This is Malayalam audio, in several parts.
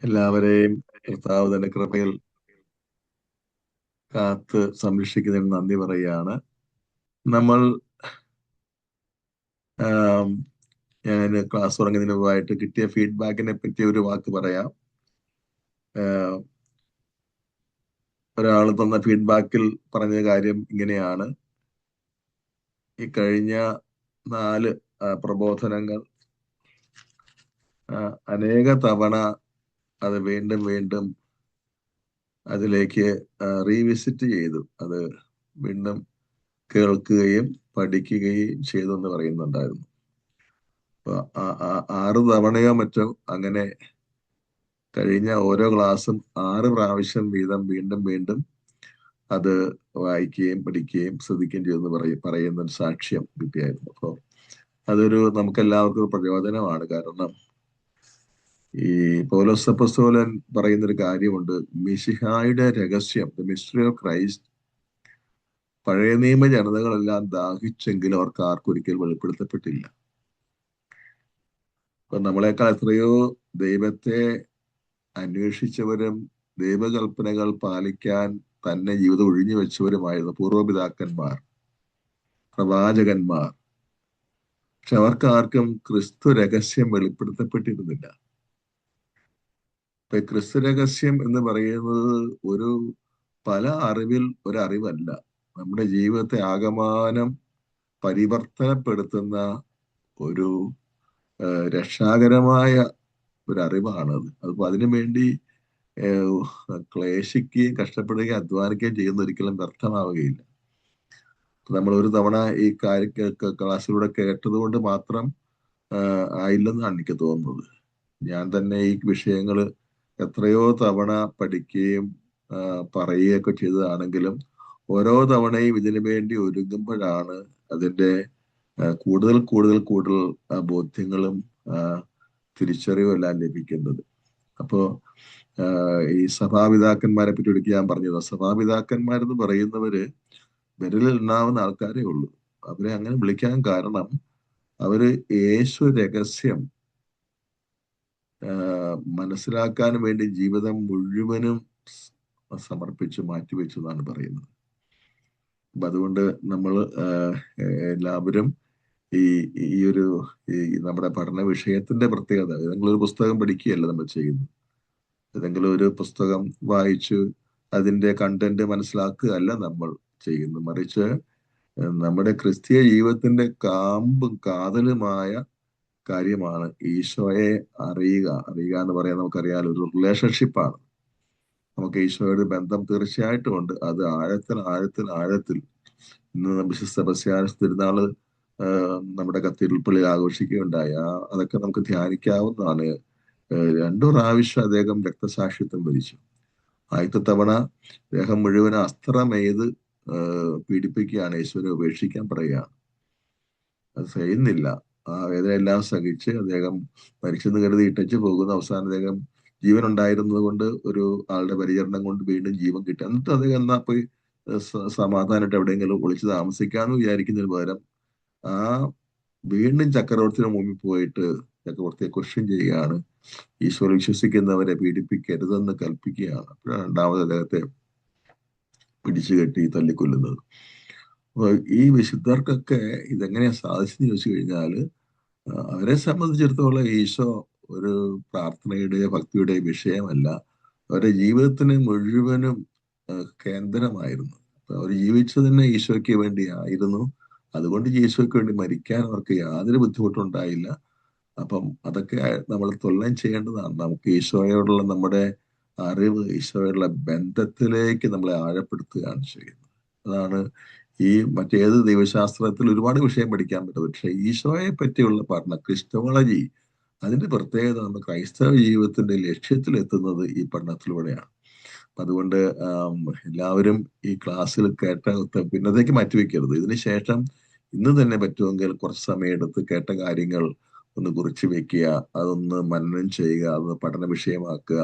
എല്ലാവരെയും കർത്താവ് തന്റെ കൃപയിൽ കാത്ത് സംരക്ഷിക്കുന്നതിന് നന്ദി പറയുകയാണ്. നമ്മൾ ആം, ഞാൻ ക്ലാസ് തുടങ്ങുന്നതിന് മുമ്പായിട്ട് കിട്ടിയ ഫീഡ്ബാക്കിനെ പറ്റി ഒരു വാക്ക് പറയാം. ഒരാൾ തന്ന ഫീഡ്ബാക്കിൽ പറഞ്ഞ കാര്യം ഇങ്ങനെയാണ്: ഈ കഴിഞ്ഞ 4 പ്രബോധനങ്ങൾ അനേക തവണ അത് വീണ്ടും വീണ്ടും അതിലേക്ക് റീവിസിറ്റ് ചെയ്തു, അത് വീണ്ടും കേൾക്കുകയും പഠിക്കുകയും ചെയ്തു എന്ന് പറയുന്നുണ്ടായിരുന്നു. അപ്പൊ 6 തവണയോ മറ്റോ അങ്ങനെ കഴിഞ്ഞ ഓരോ ക്ലാസ്സും 6 പ്രാവശ്യം വീതം വീണ്ടും വീണ്ടും അത് വായിക്കുകയും പഠിക്കുകയും ശ്രദ്ധിക്കുകയും ചെയ്തെന്ന് പറയുന്ന ഒരു സാക്ഷ്യം കിട്ടിയായിരുന്നു. അപ്പോൾ അതൊരു നമുക്കെല്ലാവർക്കും ഒരു പ്രചോദനമാണ്. കാരണം ഈ പൗലോസ് അപ്പോസ്തലൻ പറയുന്നൊരു കാര്യമുണ്ട്: മിശിഹായുടെ രഹസ്യം, ദ മിസ്റ്ററി ഓഫ് ക്രൈസ്റ്റ്, പഴയ നിയമ ജനതകളെല്ലാം ദാഹിച്ചെങ്കിലും അവർക്ക് ആർക്കൊരിക്കൽ വെളിപ്പെടുത്തപ്പെട്ടില്ല. അപ്പൊ നമ്മളെക്കാൾ എത്രയോ ദൈവത്തെ അന്വേഷിച്ചവരും ദൈവകൽപ്പനകൾ പാലിക്കാൻ തന്നെ ജീവിതം ഒഴിഞ്ഞു വെച്ചവരുമായിരുന്നു പൂർവ്വപിതാക്കന്മാർ, പ്രവാചകന്മാർ. പക്ഷെ അവർക്ക് ആർക്കും ക്രിസ്തു രഹസ്യം വെളിപ്പെടുത്തപ്പെട്ടിരുന്നില്ല. ഇപ്പൊ ക്രിസ്തു രഹസ്യം എന്ന് പറയുന്നത് ഒരു പല അറിവിൽ ഒരറിവല്ല, നമ്മുടെ ജീവിതത്തെ ആകമാനം പരിവർത്തനപ്പെടുത്തുന്ന ഒരു രക്ഷാകരമായ ഒരറിവാണത്. അതിപ്പോ അതിനു വേണ്ടി ക്ലേശിക്കുകയും കഷ്ടപ്പെടുകയും അധ്വാനിക്കുകയും ചെയ്യുന്ന ഒരിക്കലും വ്യർത്ഥമാവുകയില്ല. നമ്മൾ ഒരു തവണ ഈ ക്ലാസ്സിലൂടെ കേട്ടത് കൊണ്ട് മാത്രം ആയില്ലെന്നാണ് എനിക്ക് തോന്നുന്നത്. ഞാൻ തന്നെ ഈ വിഷയങ്ങൾ എത്രയോ തവണ പഠിക്കുകയും പറയുകയൊക്കെ ചെയ്തതാണെങ്കിലും ഓരോ തവണയും ഇതിനു വേണ്ടി ഒരുങ്ങുമ്പോഴാണ് അതിൻ്റെ കൂടുതൽ കൂടുതൽ കൂടുതൽ ബോധ്യങ്ങളും തിരിച്ചറിവും എല്ലാം ലഭിക്കുന്നത്. അപ്പോ ഈ സഭാപിതാക്കന്മാരെ പറ്റി ഒരിക്കൽ ഞാൻ പറഞ്ഞത്, സഭാപിതാക്കന്മാരെന്ന് പറയുന്നവര് വിരലിൽ എണ്ണാവുന്ന ആൾക്കാരേ ഉള്ളൂ. അവരെ അങ്ങനെ വിളിക്കാൻ കാരണം അവര് യേശു രഹസ്യം മനസ്സിലാക്കാൻ വേണ്ടി ജീവിതം മുഴുവനും സമർപ്പിച്ച് മാറ്റിവെച്ചു എന്നാണ് പറയുന്നത്. അപ്പൊ അതുകൊണ്ട് നമ്മൾ എല്ലാവരും ഈ ഈ ഒരു നമ്മുടെ പഠന വിഷയത്തിന്റെ പ്രത്യേകത, ഏതെങ്കിലും ഒരു പുസ്തകം പഠിക്കുകയല്ല നമ്മൾ ചെയ്യുന്നത്, ഏതെങ്കിലും ഒരു പുസ്തകം വായിച്ച് അതിന്റെ കണ്ടന്റ് മനസ്സിലാക്കുകയല്ല നമ്മൾ ചെയ്യുന്നത്. മറിച്ച് നമ്മുടെ ക്രിസ്തീയ ജീവിതത്തിന്റെ കാമ്പും കാതലുമായ കാര്യമാണ് ഈശോയെ അറിയുക എന്ന് പറയാൻ നമുക്കറിയാലോ, ഒരു റിലേഷൻഷിപ്പാണ്. നമുക്ക് ഈശോയുടെ ബന്ധം തീർച്ചയായിട്ടും ഉണ്ട്. അത് ആഴത്തിൽ ഇന്ന് വിശുദ്ധ സെബസ്ത്യാനോസ് തിരുനാള് നമ്മുടെ കത്തീഡ്രൽ പള്ളിയിൽ ആഘോഷിക്കുകയുണ്ടായി. അതൊക്കെ നമുക്ക് ധ്യാനിക്കാവുന്നതാണ്. 2 പ്രാവശ്യം അദ്ദേഹം രക്തസാക്ഷിത്വം വരിച്ചു. ആദ്യത്തെ തവണ അദ്ദേഹം മുഴുവൻ അസ്ത്രമെയ്ത് പീഡിപ്പിക്കുകയാണ്, യേശുവിനെ ഉപേക്ഷിക്കാൻ പറയുകയാണ്. അത് ചെയ്യുന്നില്ല. ആ വേദനയെല്ലാം സഹിച്ച് അദ്ദേഹം മരിച്ചെന്ന് കരുതി ഇട്ടച്ച് പോകുന്ന അവസാനം അദ്ദേഹം ജീവൻ ഉണ്ടായിരുന്നത് കൊണ്ട് ഒരു ആളുടെ പരിചരണം കൊണ്ട് വീണ്ടും ജീവൻ കിട്ടി. എന്നിട്ട് അദ്ദേഹം എന്നാ പോയി സമാധാനമായിട്ട് എവിടെയെങ്കിലും ഒളിച്ച് താമസിക്കാന്ന് വിചാരിക്കുന്നതിന് പകരം ആ വീണ്ടും ചക്രവർത്തിയുടെ മുമ്പിൽ പോയിട്ട് ചക്രവർത്തിയെ ക്വസ്റ്റ്യൻ ചെയ്യുകയാണ്, ഈശോയിൽ വിശ്വസിക്കുന്നവരെ പീഡിപ്പിക്കരുതെന്ന് കൽപ്പിക്കുകയാണ്. അപ്പോഴാണ് 2ാമത് അദ്ദേഹത്തെ പിടിച്ചു കെട്ടി തല്ലിക്കൊല്ലുന്നത്. ഈ വിശുദ്ധർക്കൊക്കെ ഇതെങ്ങനെയാ സാധിച്ചെന്ന് ചോദിച്ചു കഴിഞ്ഞാല്, അവരെ സംബന്ധിച്ചിടത്തോളം ഈശോ ഒരു പ്രാർത്ഥനയുടെയോ ഭക്തിയുടെയോ വിഷയമല്ല, അവരുടെ ജീവിതത്തിന് മുഴുവനും കേന്ദ്രമായിരുന്നു. അവർ ജീവിച്ചത് തന്നെ ഈശോയ്ക്ക് വേണ്ടി ആയിരുന്നു. അതുകൊണ്ട് ഈശോയ്ക്ക് വേണ്ടി മരിക്കാൻ അവർക്ക് യാതൊരു ബുദ്ധിമുട്ടുണ്ടായില്ല. അപ്പം അതൊക്കെ നമ്മൾ തുലനം ചെയ്യേണ്ടതാണ്. നമുക്ക് ഈശോയോടുള്ള നമ്മുടെ അറിവ്, ഈശോയോടുള്ള ബന്ധത്തിലേക്ക് നമ്മളെ ആഴപ്പെടുത്തുകയാണ് ചെയ്യുന്നത്. അതാണ് ഈ മറ്റേത് ദൈവശാസ്ത്രത്തിൽ ഒരുപാട് വിഷയം പഠിക്കാൻ പറ്റും, പക്ഷെ ഈശോയെ പറ്റിയുള്ള പഠനം, ക്രിസ്റ്റോളജി, അതിന്റെ പ്രത്യേകത നമ്മുടെ ക്രൈസ്തവ ജീവിതത്തിന്റെ ലക്ഷ്യത്തിലെത്തുന്നത് ഈ പഠനത്തിലൂടെയാണ്. അപ്പൊ അതുകൊണ്ട് എല്ലാവരും ഈ ക്ലാസ്സിൽ കേട്ട പിന്നത്തേക്ക് മാറ്റിവെക്കരുത്. ഇതിനുശേഷം ഇന്ന് തന്നെ പറ്റുമെങ്കിൽ കുറച്ച് സമയം എടുത്ത് കേട്ട കാര്യങ്ങൾ ഒന്ന് കുറിച്ച് വെക്കുക, അതൊന്ന് മനനം ചെയ്യുക, അതൊന്ന് പഠന വിഷയമാക്കുക.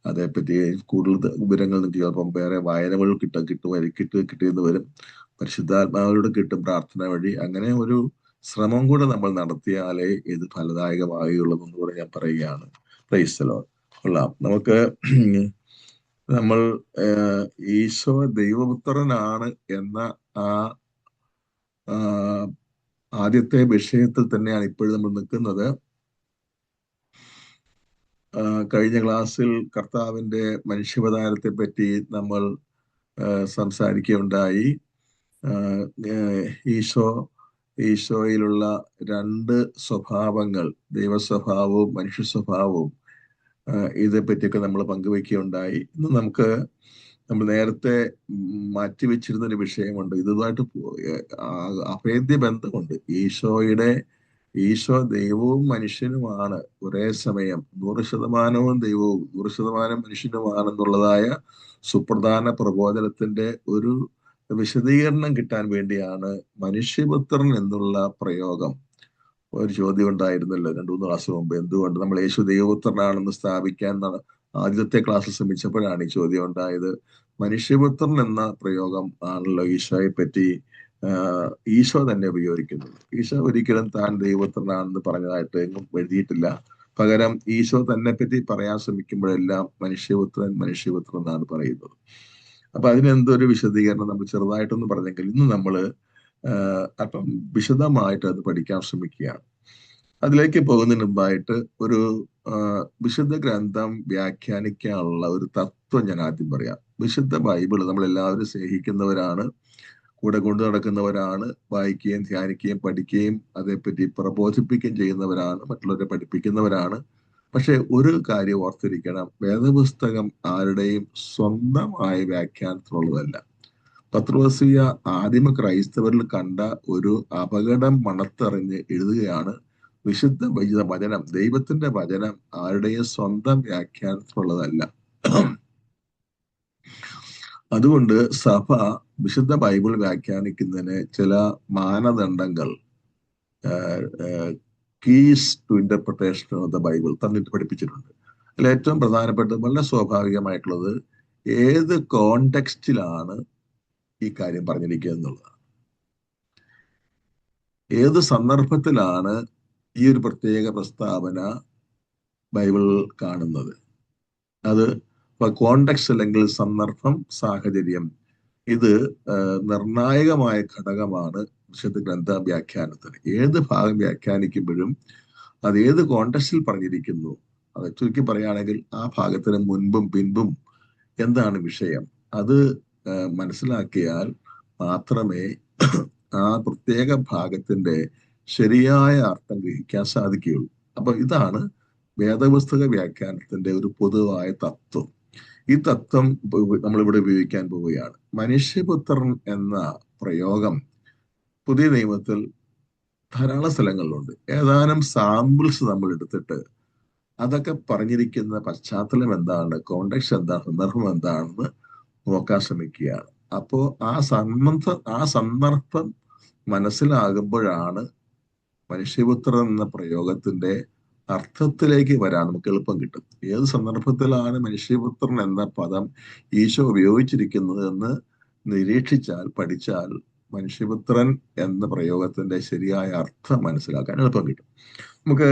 അതേപ്പറ്റി കൂടുതൽ വിവരങ്ങൾ നിങ്ങൾക്ക് ചിലപ്പം വേറെ വായനകൾ കിട്ടിയെന്ന് വരും, പരിശുദ്ധാത്മാവിലൂടെ കിട്ടും പ്രാർത്ഥന വഴി. അങ്ങനെ ഒരു ശ്രമം കൂടെ നമ്മൾ നടത്തിയാലേ ഇത് ഫലദായകമായുള്ളൂ എന്നുകൂടെ ഞാൻ പറയുകയാണ്. Praise the Lord. കൊള്ളാം. നമുക്ക് നമ്മൾ ഈശോ ദൈവപുത്രനാണ് എന്ന ആ ആ, ആദ്യത്തെ വിഷയത്തിൽ തന്നെയാണ് ഇപ്പോഴും നമ്മൾ നിൽക്കുന്നത്. കഴിഞ്ഞ ക്ലാസ്സിൽ കർത്താവിന്റെ മനുഷ്യാവതാരത്തെ പറ്റി നമ്മൾ സംസാരിക്കുകയുണ്ടായി. ഈശോയിലുള്ള രണ്ട് സ്വഭാവങ്ങൾ, ദൈവസ്വഭാവവും മനുഷ്യ സ്വഭാവവും, ഇതേപ്പറ്റിയൊക്കെ നമ്മൾ പങ്കുവെക്കുകയുണ്ടായി. ഇന്ന് നമ്മൾ നേരത്തെ മാറ്റിവെച്ചിരുന്ന ഒരു വിഷയമുണ്ട്. ഇതുമായിട്ട് അഭേദ്യ ബന്ധമുണ്ട്. ഈശോ ദൈവവും മനുഷ്യനുമാണ് ഒരേ സമയം. 100% ദൈവവും 100% മനുഷ്യനുമാണെന്നുള്ളതായ സുപ്രധാന പ്രബോധനത്തിന്റെ ഒരു വിശദീകരണം കിട്ടാൻ വേണ്ടിയാണ് മനുഷ്യപുത്രൻ എന്നുള്ള പ്രയോഗം. ഒരു ചോദ്യം ഉണ്ടായിരുന്നല്ലോ 2-3 ക്ലാസ് മുമ്പ്, എന്തുകൊണ്ട് നമ്മൾ യേശു ദൈവപുത്രനാണെന്ന് സ്ഥാപിക്കാൻ ആദ്യത്തെ ക്ലാസ്സിൽ ശ്രമിച്ചപ്പോഴാണ് ഈ ചോദ്യം ഉണ്ടായത്. മനുഷ്യപുത്രൻ എന്ന പ്രയോഗം ആണല്ലോ ഈശോയെ പറ്റി ഈശോ തന്നെ ഉപയോഗിക്കുന്നത്. ഈശോ ഒരിക്കലും താൻ ദൈവപുത്രനാണെന്ന് പറഞ്ഞതായിട്ട് എങ്ങും എഴുതിയിട്ടില്ല. പകരം ഈശോ തന്നെ പറ്റി പറയാൻ ശ്രമിക്കുമ്പോഴെല്ലാം മനുഷ്യപുത്രൻ എന്നാണ് പറയുന്നത്. അപ്പൊ അതിനെന്തൊരു വിശദീകരണം നമ്മൾ ചെറുതായിട്ടൊന്ന് പറഞ്ഞെങ്കിൽ ഇന്ന് നമ്മള് അപ്പം വിശദമായിട്ട് അത് പഠിക്കാൻ ശ്രമിക്കുകയാണ്. അതിലേക്ക് പോകുന്നതിന് മുമ്പായിട്ട് ഒരു വിശുദ്ധ ഗ്രന്ഥം വ്യാഖ്യാനിക്കാനുള്ള ഒരു തത്വം ഞാൻ ആദ്യം പറയാം. വിശുദ്ധ ബൈബിള് നമ്മളെല്ലാവരും സ്നേഹിക്കുന്നവരാണ്, കൂടെ കൊണ്ടു നടക്കുന്നവരാണ്, വായിക്കുകയും ധ്യാനിക്കുകയും പഠിക്കുകയും അതേപ്പറ്റി പ്രബോധിപ്പിക്കുകയും ചെയ്യുന്നവരാണ്, മറ്റുള്ളവരെ പഠിപ്പിക്കുന്നവരാണ്. പക്ഷെ ഒരു കാര്യം ഓർത്തിരിക്കണം, വേദപുസ്തകം ആരുടെയും സ്വന്തമായ വ്യാഖ്യാനത്തിനുള്ളതല്ല. പത്രോസിയ ആദിമ ക്രൈസ്തവരിൽ കണ്ട ഒരു അപകടം മണത്തറിഞ്ഞ് എഴുതുകയാണ്. വിശുദ്ധ വചനം, ദൈവത്തിന്റെ വചനം ആരുടെയും സ്വന്തം വ്യാഖ്യാനത്തിനുള്ളതല്ല. അതുകൊണ്ട് സഭ വിശുദ്ധ ബൈബിൾ വ്യാഖ്യാനിക്കുന്നതിന് ചില മാനദണ്ഡങ്ങൾ, keys to interpretation of the Bible തന്നിട്ട് പഠിപ്പിച്ചിട്ടുണ്ട്. അതിൽ ഏറ്റവും പ്രധാനപ്പെട്ടത്, വളരെ സ്വാഭാവികമായിട്ടുള്ളത്, ഏത് കോണ്ടെക്സ്റ്റിലാണ് ഈ കാര്യം പറഞ്ഞിരിക്കുക എന്നുള്ളതാണ്. ഏത് സന്ദർഭത്തിലാണ് ഈ ഒരു പ്രത്യേക പ്രസ്താവന ബൈബിൾ കാണുന്നത്? അത് കോണ്ടെക്സ്റ്റ് അല്ലെങ്കിൽ സന്ദർഭം, സാഹചര്യം, ഇത് നിർണായകമായ ഘടകമാണ് വിശുദ്ധ ഗ്രന്ഥ വ്യാഖ്യാനത്തിന്. ഏത് ഭാഗം വ്യാഖ്യാനിക്കുമ്പോഴും അത് ഏത് കോണ്ടെക്സ്റ്റിൽ പറഞ്ഞിരിക്കുന്നു, അത് ചുരുക്കി പറയുകയാണെങ്കിൽ ആ ഭാഗത്തിന് മുൻപും പിൻപും എന്താണ് വിഷയം, അത് മനസ്സിലാക്കിയാൽ മാത്രമേ ആ പ്രത്യേക ഭാഗത്തിന്റെ ശരിയായ അർത്ഥം ഗ്രഹിക്കാൻ സാധിക്കുകയുള്ളൂ. അപ്പൊ ഇതാണ് വേദപുസ്തക വ്യാഖ്യാനത്തിന്റെ ഒരു പൊതുവായ തത്വം. ഈ തത്വം നമ്മളിവിടെ ഉപയോഗിക്കാൻ പോവുകയാണ്. മനുഷ്യപുത്രൻ എന്ന പ്രയോഗം പുതിയ നിയമത്തിൽ ധാരാളം സ്ഥലങ്ങളിലുണ്ട്. ഏതാനും സാമ്പിൾസ് നമ്മൾ എടുത്തിട്ട് അതൊക്കെ പറഞ്ഞിരിക്കുന്ന പശ്ചാത്തലം എന്താണ്, കോണ്ടെക്സ്റ്റ് എന്താണ്, സന്ദർഭം എന്താണെന്ന് നോക്കാൻ ശ്രമിക്കുകയാണ്. അപ്പോ ആ സന്ദർഭം മനസ്സിലാകുമ്പോഴാണ് മനുഷ്യപുത്രൻ എന്ന പ്രയോഗത്തിന്റെ അർത്ഥത്തിലേക്ക് വരാൻ നമുക്ക് എളുപ്പം കിട്ടും. ഏത് സന്ദർഭത്തിലാണ് മനുഷ്യപുത്രൻ എന്ന പദം ഈശോ ഉപയോഗിച്ചിരിക്കുന്നത് എന്ന് നിരീക്ഷിച്ചാൽ, പഠിച്ചാൽ മനുഷ്യപുത്രൻ എന്ന പ്രയോഗത്തിന്റെ ശരിയായ അർത്ഥം മനസ്സിലാക്കാൻ എളുപ്പം കിട്ടും. നമുക്ക്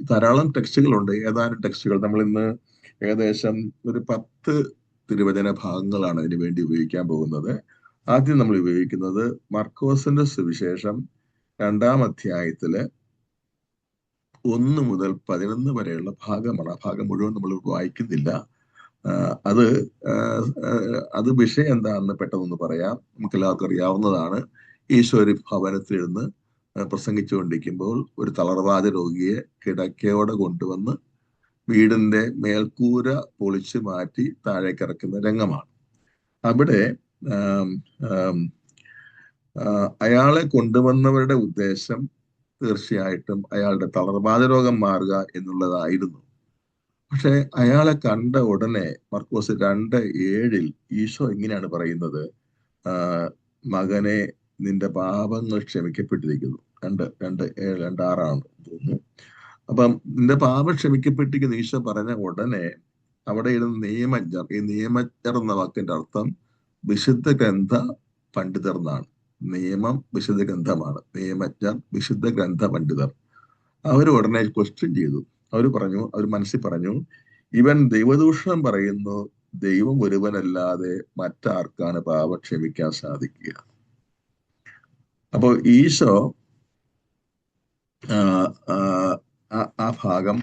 ധാരാളം ടെക്സ്റ്റുകളുണ്ട്. ഏതാനും ടെക്സ്റ്റുകൾ നമ്മൾ ഇന്ന് ഏകദേശം ഒരു 10 തിരുവചന ഭാഗങ്ങളാണ് അതിനു വേണ്ടി ഉപയോഗിക്കാൻ പോകുന്നത്. ആദ്യം നമ്മൾ ഉപയോഗിക്കുന്നത് മർക്കോസിന്റെ സുവിശേഷം 2-ാം അധ്യായത്തില് 1 മുതൽ 11 വരെയുള്ള ഭാഗമാണ്. ആ ഭാഗം മുഴുവൻ നമ്മൾ വായിക്കുന്നില്ല. അത് വിഷയം എന്താണെന്ന് പെട്ടെന്ന് പറയാം. നമുക്ക് എല്ലാവർക്കും അറിയാവുന്നതാണ്. ഈശോ ഒരു ഭവനത്തിലിരുന്ന് പ്രസംഗിച്ചുകൊണ്ടിരിക്കുമ്പോൾ ഒരു തളർവാദ രോഗിയെ കിടക്കയോടെ കൊണ്ടുവന്ന് വീടിന്റെ മേൽക്കൂര പൊളിച്ചു മാറ്റി താഴേക്ക് ഇറക്കുന്ന രംഗമാണ്. അവിടെ അയാളെ കൊണ്ടുവന്നവരുടെ ഉദ്ദേശം തീർച്ചയായിട്ടും അയാളുടെ തളർവാദ രോഗം മാറുക എന്നുള്ളതായിരുന്നു. പക്ഷെ അയാളെ കണ്ട ഉടനെ മർക്കോസ് 2:7 ഈശോ ഇങ്ങനെയാണ് പറയുന്നത്, മകനെ നിന്റെ പാപങ്ങൾ ക്ഷമിക്കപ്പെട്ടിരിക്കുന്നു. 2:6 തോന്നുന്നു. അപ്പം നിന്റെ പാപം ക്ഷമിക്കപ്പെട്ടിരിക്കുന്നു ഈശോ പറഞ്ഞ ഉടനെ അവിടെ ഇരുന്ന് നിയമജ്ഞർ, ഈ നിയമജ്ഞർ എന്ന വാക്കിന്റെ അർത്ഥം വിശുദ്ധ ഗ്രന്ഥ പണ്ഡിതർ എന്നാണ്. നിയമം വിശുദ്ധ ഗ്രന്ഥമാണ്, നിയമജ്ഞർ വിശുദ്ധ ഗ്രന്ഥ പണ്ഡിതർ. അവർ ഉടനെ ക്വസ്റ്റ്യൻ ചെയ്തു. അവർ മനസ്സിൽ പറഞ്ഞു, ഇവൻ ദൈവദൂഷണം പറയുന്നു, ദൈവം ഒരുവനല്ലാതെ മറ്റാർക്കാണ് പാപം ക്ഷമിക്കാൻ സാധിക്കുക. അപ്പോൾ ഈശോ ആ, ആ, ആ ഭാഗം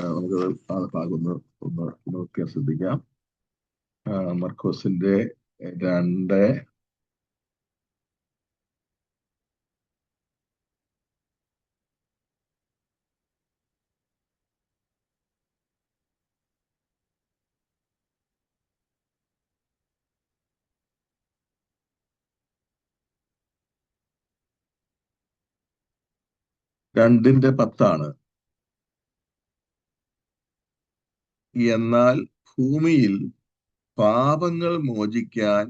നമുക്ക് ആ ഭാഗം ഒന്ന് നോക്കിയാൽ ശ്രദ്ധിക്കാം. മർക്കോസിന്റെ 2 2:10. എന്നാൽ ഭൂമിയിൽ പാപങ്ങൾ മോചിക്കാൻ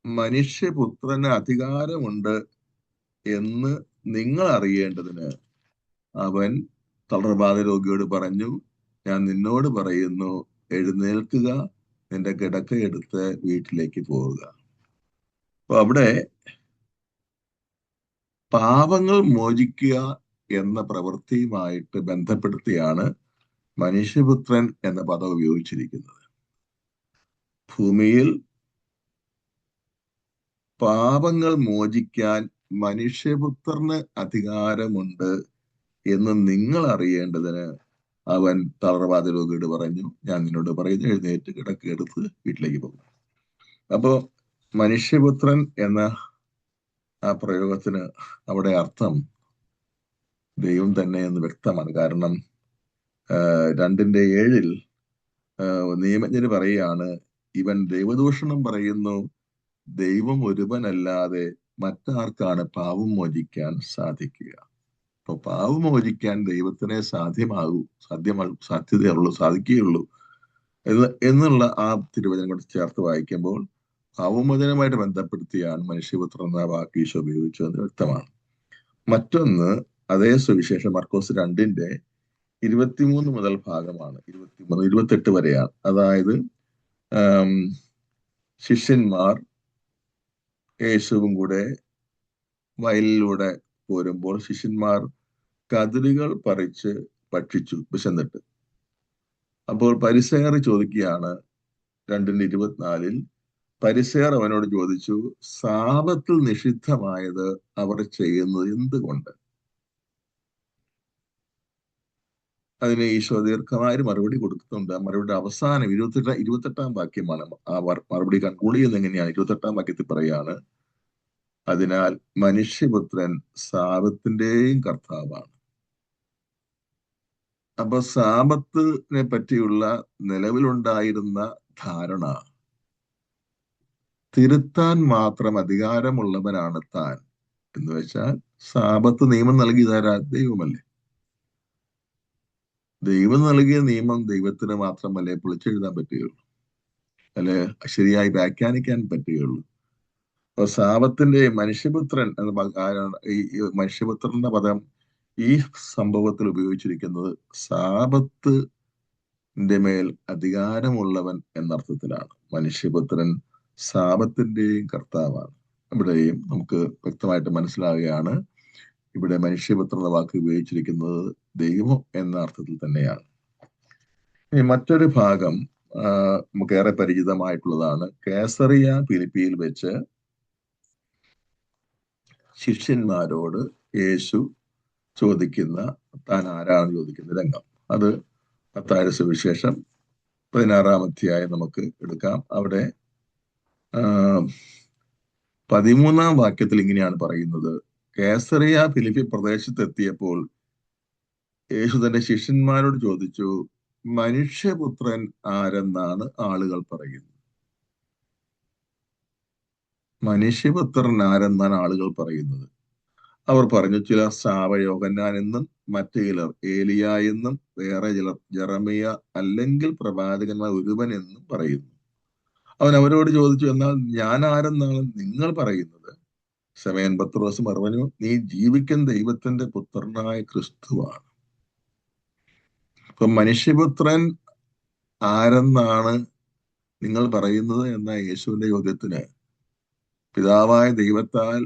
മനുഷ്യപുത്രന് അധികാരമുണ്ട് എന്ന് നിങ്ങൾ അറിയേണ്ടതിന് അവൻ തളർവാദ രോഗിയോട് പറഞ്ഞു, ഞാൻ നിന്നോട് പറയുന്നു, എഴുന്നേൽക്കുക, നിന്റെ കിടക്കയെടുത്ത് വീട്ടിലേക്ക് പോവുക. അപ്പൊ അവിടെ പാപങ്ങൾ മോചിക്കുക എന്ന പ്രവൃത്തിയുമായിട്ട് ബന്ധപ്പെടുത്തിയാണ് മനുഷ്യപുത്രൻ എന്ന പദം ഉപയോഗിച്ചിരിക്കുന്നത്. ഭൂമിയിൽ പാപങ്ങൾ മോചിക്കാൻ മനുഷ്യപുത്രന് അധികാരമുണ്ട് എന്ന് നിങ്ങൾ അറിയേണ്ടതിന് അവൻ തളർവാദ രോഗിയോട് പറഞ്ഞു, ഞാൻ നിന്നോട് പറയുന്നു, എഴുന്നേറ്റ് കിടക്കെടുത്ത് വീട്ടിലേക്ക് പോകും. അപ്പോ മനുഷ്യപുത്രൻ എന്ന ആ പ്രയോഗത്തിന് അവിടെ അർത്ഥം ദൈവം തന്നെ എന്ന് വ്യക്തമാണ്. കാരണം 2:7 നിയമജ്ഞര് പറയുകയാണ്, ഇവൻ ദൈവദൂഷണം പറയുന്നു, ദൈവം ഒരുവനല്ലാതെ മറ്റാർക്കാണ് പാപം മോചിക്കാൻ സാധിക്കുക. അപ്പൊ പാപം മോചിക്കാൻ ദൈവത്തിനെ സാധ്യതയുള്ളൂ, സാധിക്കുകയുള്ളൂ എന്നുള്ള ആ തിരുവചനം കൂടെ ചേർത്ത് വായിക്കുമ്പോൾ പാപമോചനമായിട്ട് ബന്ധപ്പെടുത്തിയാണ് മനുഷ്യപുത്രൻ എന്ന വാക്ക് ഈശോ ഉപയോഗിച്ചത് വ്യക്തമാണ്. മറ്റൊന്ന്, അതേ സുവിശേഷം മർക്കോസ് 2:23 മുതൽ ഭാഗമാണ്. 28 വരെയാണ്. അതായത് ശിഷ്യന്മാർ യേശുവും കൂടെ വയലിലൂടെ പോരുമ്പോൾ ശിഷ്യന്മാർ കതിരുകൾ പറിച്ച് ഭക്ഷിച്ചു വിശന്നിട്ട്. അപ്പോൾ പരിസേയർ ചോദിക്കുകയാണ് 2:24, പരിസേയർ അവനോട് ചോദിച്ചു, സാപത്തിൽ നിഷിദ്ധമായത് അവർ ചെയ്യുന്നത് എന്തുകൊണ്ട്? അതിന് ഈശോ ദീർഘമായ മറുപടി കൊടുക്കുന്നുണ്ട്. ആ മറുപടി അവസാനം 28-ാം വാക്യമാണ് ആ മറുപടി കൺക്ലൂഡ് ചെയ്യുന്നത്. എങ്ങനെയാണ്? 28-ാം വാക്യത്തിൽ പറയാണ്, അതിനാൽ മനുഷ്യപുത്രൻ സാപത്തിന്റെയും കർത്താവാണ്. അപ്പൊ സാപത്തിനെ പറ്റിയുള്ള നിലവിലുണ്ടായിരുന്ന ധാരണ തിരുത്താൻ മാത്രം അധികാരമുള്ളവനാണ് താൻ എന്ന് വെച്ചാൽ, സാപത്ത് നിയമം നൽകിയതാരാ? ദൈവമല്ലേ. ദൈവം നൽകിയ നിയമം ദൈവത്തിന് മാത്രമല്ലേ പൊളിച്ചെഴുതാൻ പറ്റുകയുള്ളൂ, അല്ലെ ശരിയായി വ്യാഖ്യാനിക്കാൻ പറ്റുകയുള്ളൂ. അപ്പൊ സാപത്തിന്റെ മനുഷ്യപുത്രൻ ഈ മനുഷ്യപുത്രന്റെ പദം ഈ സംഭവത്തിൽ ഉപയോഗിച്ചിരിക്കുന്നത് സാപത്തിന്റെ മേൽ അധികാരമുള്ളവൻ എന്നർത്ഥത്തിലാണ്. മനുഷ്യപുത്രൻ സാപത്തിന്റെയും കർത്താവാണ്. ഇവിടെയും നമുക്ക് വ്യക്തമായിട്ട് മനസ്സിലാവുകയാണ്, ഇവിടെ മനുഷ്യപുത്രൻ എന്ന വാക്ക് ഉപയോഗിച്ചിരിക്കുന്നത് ദൈവം എന്ന അർത്ഥത്തിൽ തന്നെയാണ്. ഇനി മറ്റൊരു ഭാഗം നമുക്കേറെ പരിചിതമായിട്ടുള്ളതാണ്. കേസറിയ ഫിലിപ്പിയിൽ വെച്ച് ശിഷ്യന്മാരോട് യേശു ചോദിക്കുന്ന, താൻ ആരാണെന്ന് ചോദിക്കുന്ന രംഗം. അത് മത്തായിയുടെ സുവിശേഷം 16-ാം അധ്യായം നമുക്ക് എടുക്കാം. അവിടെ 13-ാം വാക്യത്തിൽ ഇങ്ങനെയാണ് പറയുന്നത്, കേസറിയ ഫിലിപ്പി പ്രദേശത്തെത്തിയപ്പോൾ യേശു തന്റെ ശിഷ്യന്മാരോട് ചോദിച്ചു, മനുഷ്യപുത്രൻ ആരെന്നാണ് ആളുകൾ പറയുന്നത്? മനുഷ്യപുത്രൻ ആരെന്നാണ് ആളുകൾ പറയുന്നത്? അവർ പറഞ്ഞു, ചിലർ യോഹന്നാൻ എന്നും മറ്റു ചിലർ ഏലിയ എന്നും വേറെ ചിലർ ജെറമിയ അല്ലെങ്കിൽ പ്രവാചകന്മാർ ഒരുവൻ എന്നും പറയുന്നു. അവൻ അവരോട് ചോദിച്ചു, എന്നാൽ ഞാൻ ആരെന്നാണ് നിങ്ങൾ പറയുന്നത്? ശമയൻ പത്രോസ് പറഞ്ഞു, നീ ജീവിക്കുന്ന ദൈവത്തിന്റെ പുത്രനായ ക്രിസ്തുവാണ്. അപ്പൊ മനുഷ്യപുത്രൻ ആരെന്നാണ് നിങ്ങൾ പറയുന്നത് എന്ന യേശുവിന്റെ ചോദ്യത്തിന് പിതാവായ ദൈവത്താൽ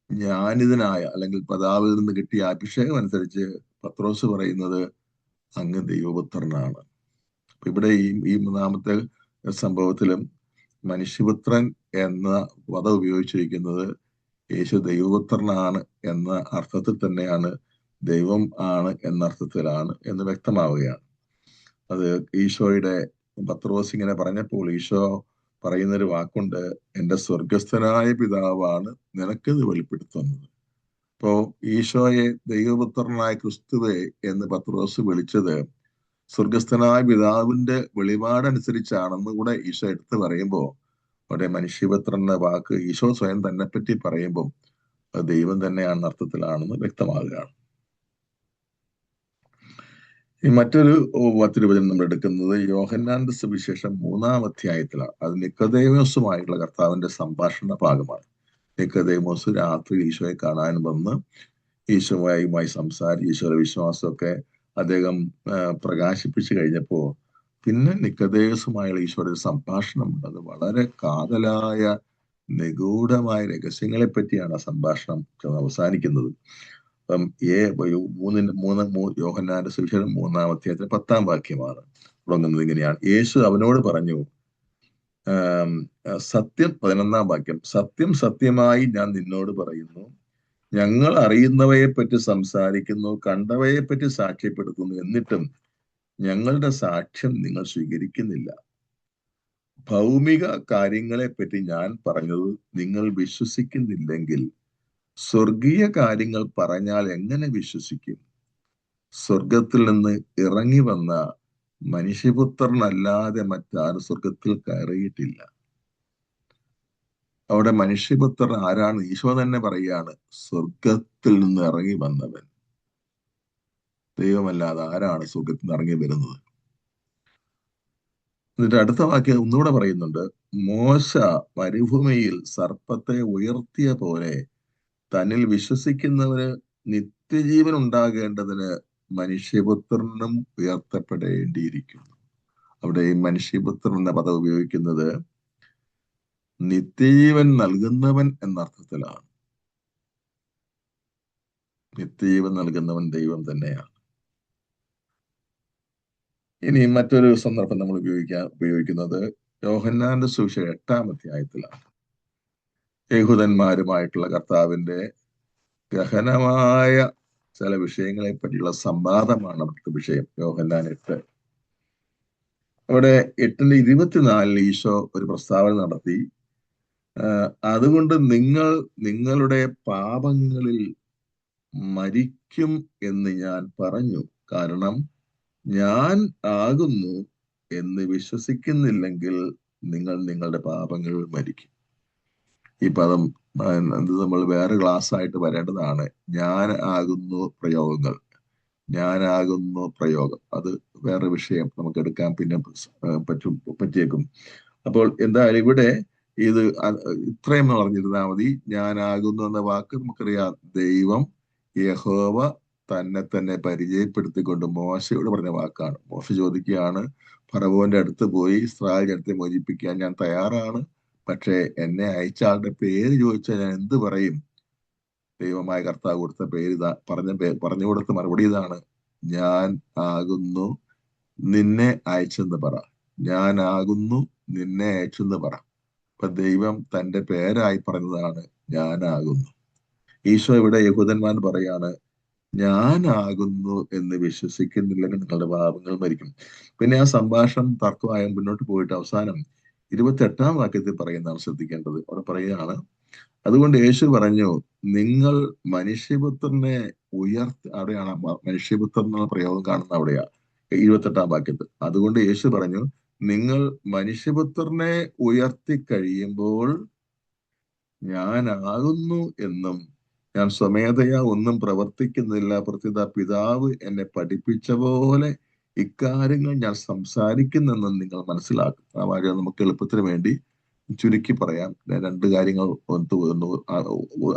ജ്ഞാനിതനായ അല്ലെങ്കിൽ പിതാവിൽ നിന്ന് കിട്ടിയ അഭിഷേകം അനുസരിച്ച് പത്രോസ് പറയുന്നത് അങ്ങ് ദൈവപുത്രനാണ്. ഇവിടെ ഈ മൂന്നാമത്തെ സംഭവത്തിലും മനുഷ്യപുത്രൻ എന്ന പദം ഉപയോഗിച്ചിരിക്കുന്നത് യേശു ദൈവപുത്രനാണ് എന്ന അർത്ഥത്തിൽ തന്നെയാണ്, ദൈവം ആണ് എന്ന അർത്ഥത്തിലാണ് എന്ന് വ്യക്തമാവുകയാണ്. അത് ഈശോയുടെ പത്രോസ് ഇങ്ങനെ പറഞ്ഞപ്പോൾ ഈശോ പറയുന്നൊരു വാക്കുണ്ട്, എൻ്റെ സ്വർഗസ്ഥനായ പിതാവാണ് നിനക്കിത് വെളിപ്പെടുത്തുന്നത്. അപ്പോ ഈശോയെ ദൈവപുത്രനായ ക്രിസ്തുവെ എന്ന് പത്രോസ് വിളിച്ചത് സ്വർഗസ്ഥനായ പിതാവിന്റെ വെളിപാടനുസരിച്ചാണെന്ന് കൂടെ ഈശോ എടുത്ത് പറയുമ്പോൾ അവിടെ മനുഷ്യപുത്രൻ എന്ന വാക്ക് ഈശോ സ്വയം തന്നെ പറ്റി പറയുമ്പോൾ അത് ദൈവം തന്നെയാണ് അർത്ഥത്തിലാണെന്ന് വ്യക്തമാകുകയാണ്. ഈ മറ്റൊരു തിരുവചനം നമ്മൾ എടുക്കുന്നത് യോഹന്നാന്റെ സുവിശേഷം 3-ാം അധ്യായത്തിലാണ്. അത് നിക്കോദേമോസുമായുള്ള കർത്താവിന്റെ സംഭാഷണ ഭാഗമാണ്. നിക്കോദേമോസ് രാത്രി ഈശോയെ കാണാൻ വന്ന് ഈശോയുമായി സംസാരിച്ച് ഈശോയുടെ വിശ്വാസമൊക്കെ അദ്ദേഹം പ്രകാശിപ്പിച്ചു കഴിഞ്ഞപ്പോ പിന്നെ നിക്കോദേമോസുമായുള്ള ഈശോയുടെ ഒരു സംഭാഷണമുണ്ട്. അത് വളരെ കാതലായ നിഗൂഢമായ രഹസ്യങ്ങളെ പറ്റിയാണ് ആ സംഭാഷണം അവസാനിക്കുന്നത്. യോഹന്നാന്റെ സുവിശേഷം 3-ാം അധ്യായത്തിന് 10-ാം വാക്യമാണ് തുടങ്ങുന്നത്. ഇങ്ങനെയാണ്, യേശു അവനോട് പറഞ്ഞു, സത്യം 11-ാം വാക്യം, സത്യം സത്യമായി ഞാൻ നിന്നോട് പറയുന്നു, ഞങ്ങൾ അറിയുന്നവയെ പറ്റി സംസാരിക്കുന്നു, കണ്ടവയെ പറ്റി സാക്ഷ്യപ്പെടുത്തുന്നു, എന്നിട്ടും ഞങ്ങളുടെ സാക്ഷ്യം നിങ്ങൾ സ്വീകരിക്കുന്നില്ല. ഭൗമിക കാര്യങ്ങളെ പറ്റി ഞാൻ പറഞ്ഞത് നിങ്ങൾ വിശ്വസിക്കുന്നില്ലെങ്കിൽ സ്വർഗീയ കാര്യങ്ങൾ പറഞ്ഞാൽ എങ്ങനെ വിശ്വസിക്കും? സ്വർഗത്തിൽ നിന്ന് ഇറങ്ങി വന്ന മനുഷ്യപുത്രനല്ലാതെ മറ്റാരും സ്വർഗത്തിൽ കയറിയിട്ടില്ല. അവിടെ മനുഷ്യപുത്രൻ ആരാണ്? ഈശോ തന്നെ പറയുകയാണ്, സ്വർഗത്തിൽ നിന്ന് ഇറങ്ങി വന്നവൻ. ദൈവമല്ലാതെ ആരാണ് സ്വർഗത്തിൽ നിന്ന് ഇറങ്ങി വരുന്നത്? എന്നിട്ട് അടുത്ത വാക്യം ഒന്നുകൂടെ പറയുന്നുണ്ട്, മോശ മരുഭൂമിയിൽ സർപ്പത്തെ ഉയർത്തിയ പോലെ തന്നിൽ വിശ്വസിക്കുന്നവന് നിത്യജീവൻ ഉണ്ടാകേണ്ടതിന് മനുഷ്യപുത്രനും ഉയർത്തപ്പെടേണ്ടിയിരിക്കുന്നു. അവിടെ ഈ മനുഷ്യപുത്രൻ എന്ന പദം ഉപയോഗിക്കുന്നത് നിത്യജീവൻ നൽകുന്നവൻ എന്നർത്ഥത്തിലാണ്. നിത്യജീവൻ നൽകുന്നവൻ ദൈവം തന്നെയാണ്. ഇനി മറ്റൊരു സന്ദർഭം നമ്മൾ ഉപയോഗിക്കുന്നത് യോഹന്നാന്റെ സുവിശേഷം 8-ാം അധ്യായത്തിലാണ്. യഹൂദന്മാരുമായിട്ടുള്ള കർത്താവിന്റെ ഗഹനമായ ചില വിഷയങ്ങളെ പറ്റിയുള്ള സംവാദമാണ് അവിടുത്തെ വിഷയം. യോഹന്നാൻ 8. അവിടെ 8:24 ഈശോ ഒരു പ്രസ്താവന നടത്തി. അതുകൊണ്ട് നിങ്ങൾ നിങ്ങളുടെ പാപങ്ങളിൽ മരിക്കും എന്ന് ഞാൻ പറഞ്ഞു, കാരണം ഞാൻ ആകുന്നു എന്ന് വിശ്വസിക്കുന്നില്ലെങ്കിൽ നിങ്ങൾ നിങ്ങളുടെ പാപങ്ങളിൽ മരിക്കും. ഈ പദം നമ്മൾ വേറെ ക്ലാസ് ആയിട്ട് വരേണ്ടതാണ്. ഞാൻ ആകുന്നു പ്രയോഗങ്ങൾ, ഞാനാകുന്നു പ്രയോഗം, അത് വേറെ വിഷയം നമുക്ക് എടുക്കാൻ പിന്നെ പറ്റിയേക്കും. അപ്പോൾ എന്തായാലും ഇവിടെ ഇത് ഇത്രയും പറഞ്ഞിരുന്നാൽ മതി. ഞാനാകുന്നു എന്ന വാക്ക് നമുക്കറിയാം, ദൈവം യഹോവ തന്നെ പരിചയപ്പെടുത്തിക്കൊണ്ട് മോശയോട് പറഞ്ഞ വാക്കാണ്. മോശ ചോദിക്കുകയാണ്, ഫറവോന്റെ അടുത്ത് പോയി ഇസ്രായേൽ ജനത്തെ മോചിപ്പിക്കാൻ ഞാൻ തയ്യാറാണ്, പക്ഷെ എന്നെ അയച്ച ആളുടെ പേര് ചോദിച്ചാൽ ഞാൻ എന്ത് പറയും? ദൈവമായ കർത്താവ് കൊടുത്ത പേര് പറഞ്ഞു കൊടുത്ത മറുപടി ഇതാണ്, ഞാൻ ആകുന്നു നിന്നെ അയച്ചെന്ന് പറ, ഞാൻ ആകുന്നു നിന്നെ അയച്ചെന്ന് പറ. അപ്പൊ ദൈവം തന്റെ പേരായി പറഞ്ഞതാണ് ഞാനാകുന്നു. ഈശോ ഇവിടെ യഹൂദന്മാർ പറയാണ്, ഞാനാകുന്നു എന്ന് വിശ്വസിക്കുന്നില്ലെങ്കിൽ നിങ്ങളുടെ പാപങ്ങൾ മരിക്കും. പിന്നെ ആ സംഭാഷണം തർക്കമായി മുന്നോട്ട് പോയിട്ട് അവസാനം 28-ാം വാക്യത്തിൽ പറയുന്നതാണ് ശ്രദ്ധിക്കേണ്ടത്. അവിടെ പറയുകയാണ്, അതുകൊണ്ട് യേശു പറഞ്ഞു, നിങ്ങൾ മനുഷ്യപുത്രനെ അവിടെയാണ് മനുഷ്യപുത്രൻ എന്ന പ്രയോഗം കാണുന്ന, അവിടെയാ 28-ാം വാക്യത്തിൽ. അതുകൊണ്ട് യേശു പറഞ്ഞു, നിങ്ങൾ മനുഷ്യപുത്രനെ ഉയർത്തി കഴിയുമ്പോൾ ഞാനാകുന്നു എന്നും ഞാൻ സ്വമേധയാ ഒന്നും പ്രവർത്തിക്കുന്നില്ല, പ്രത്യുത പിതാവ് എന്നെ പഠിപ്പിച്ച പോലെ ഇക്കാര്യങ്ങൾ ഞാൻ സംസാരിക്കുന്നെന്നും നിങ്ങൾ മനസ്സിലാക്കും. ആ കാര്യം നമുക്ക് എളുപ്പത്തിന് വേണ്ടി ചുരുക്കി പറയാം. രണ്ട് കാര്യങ്ങൾ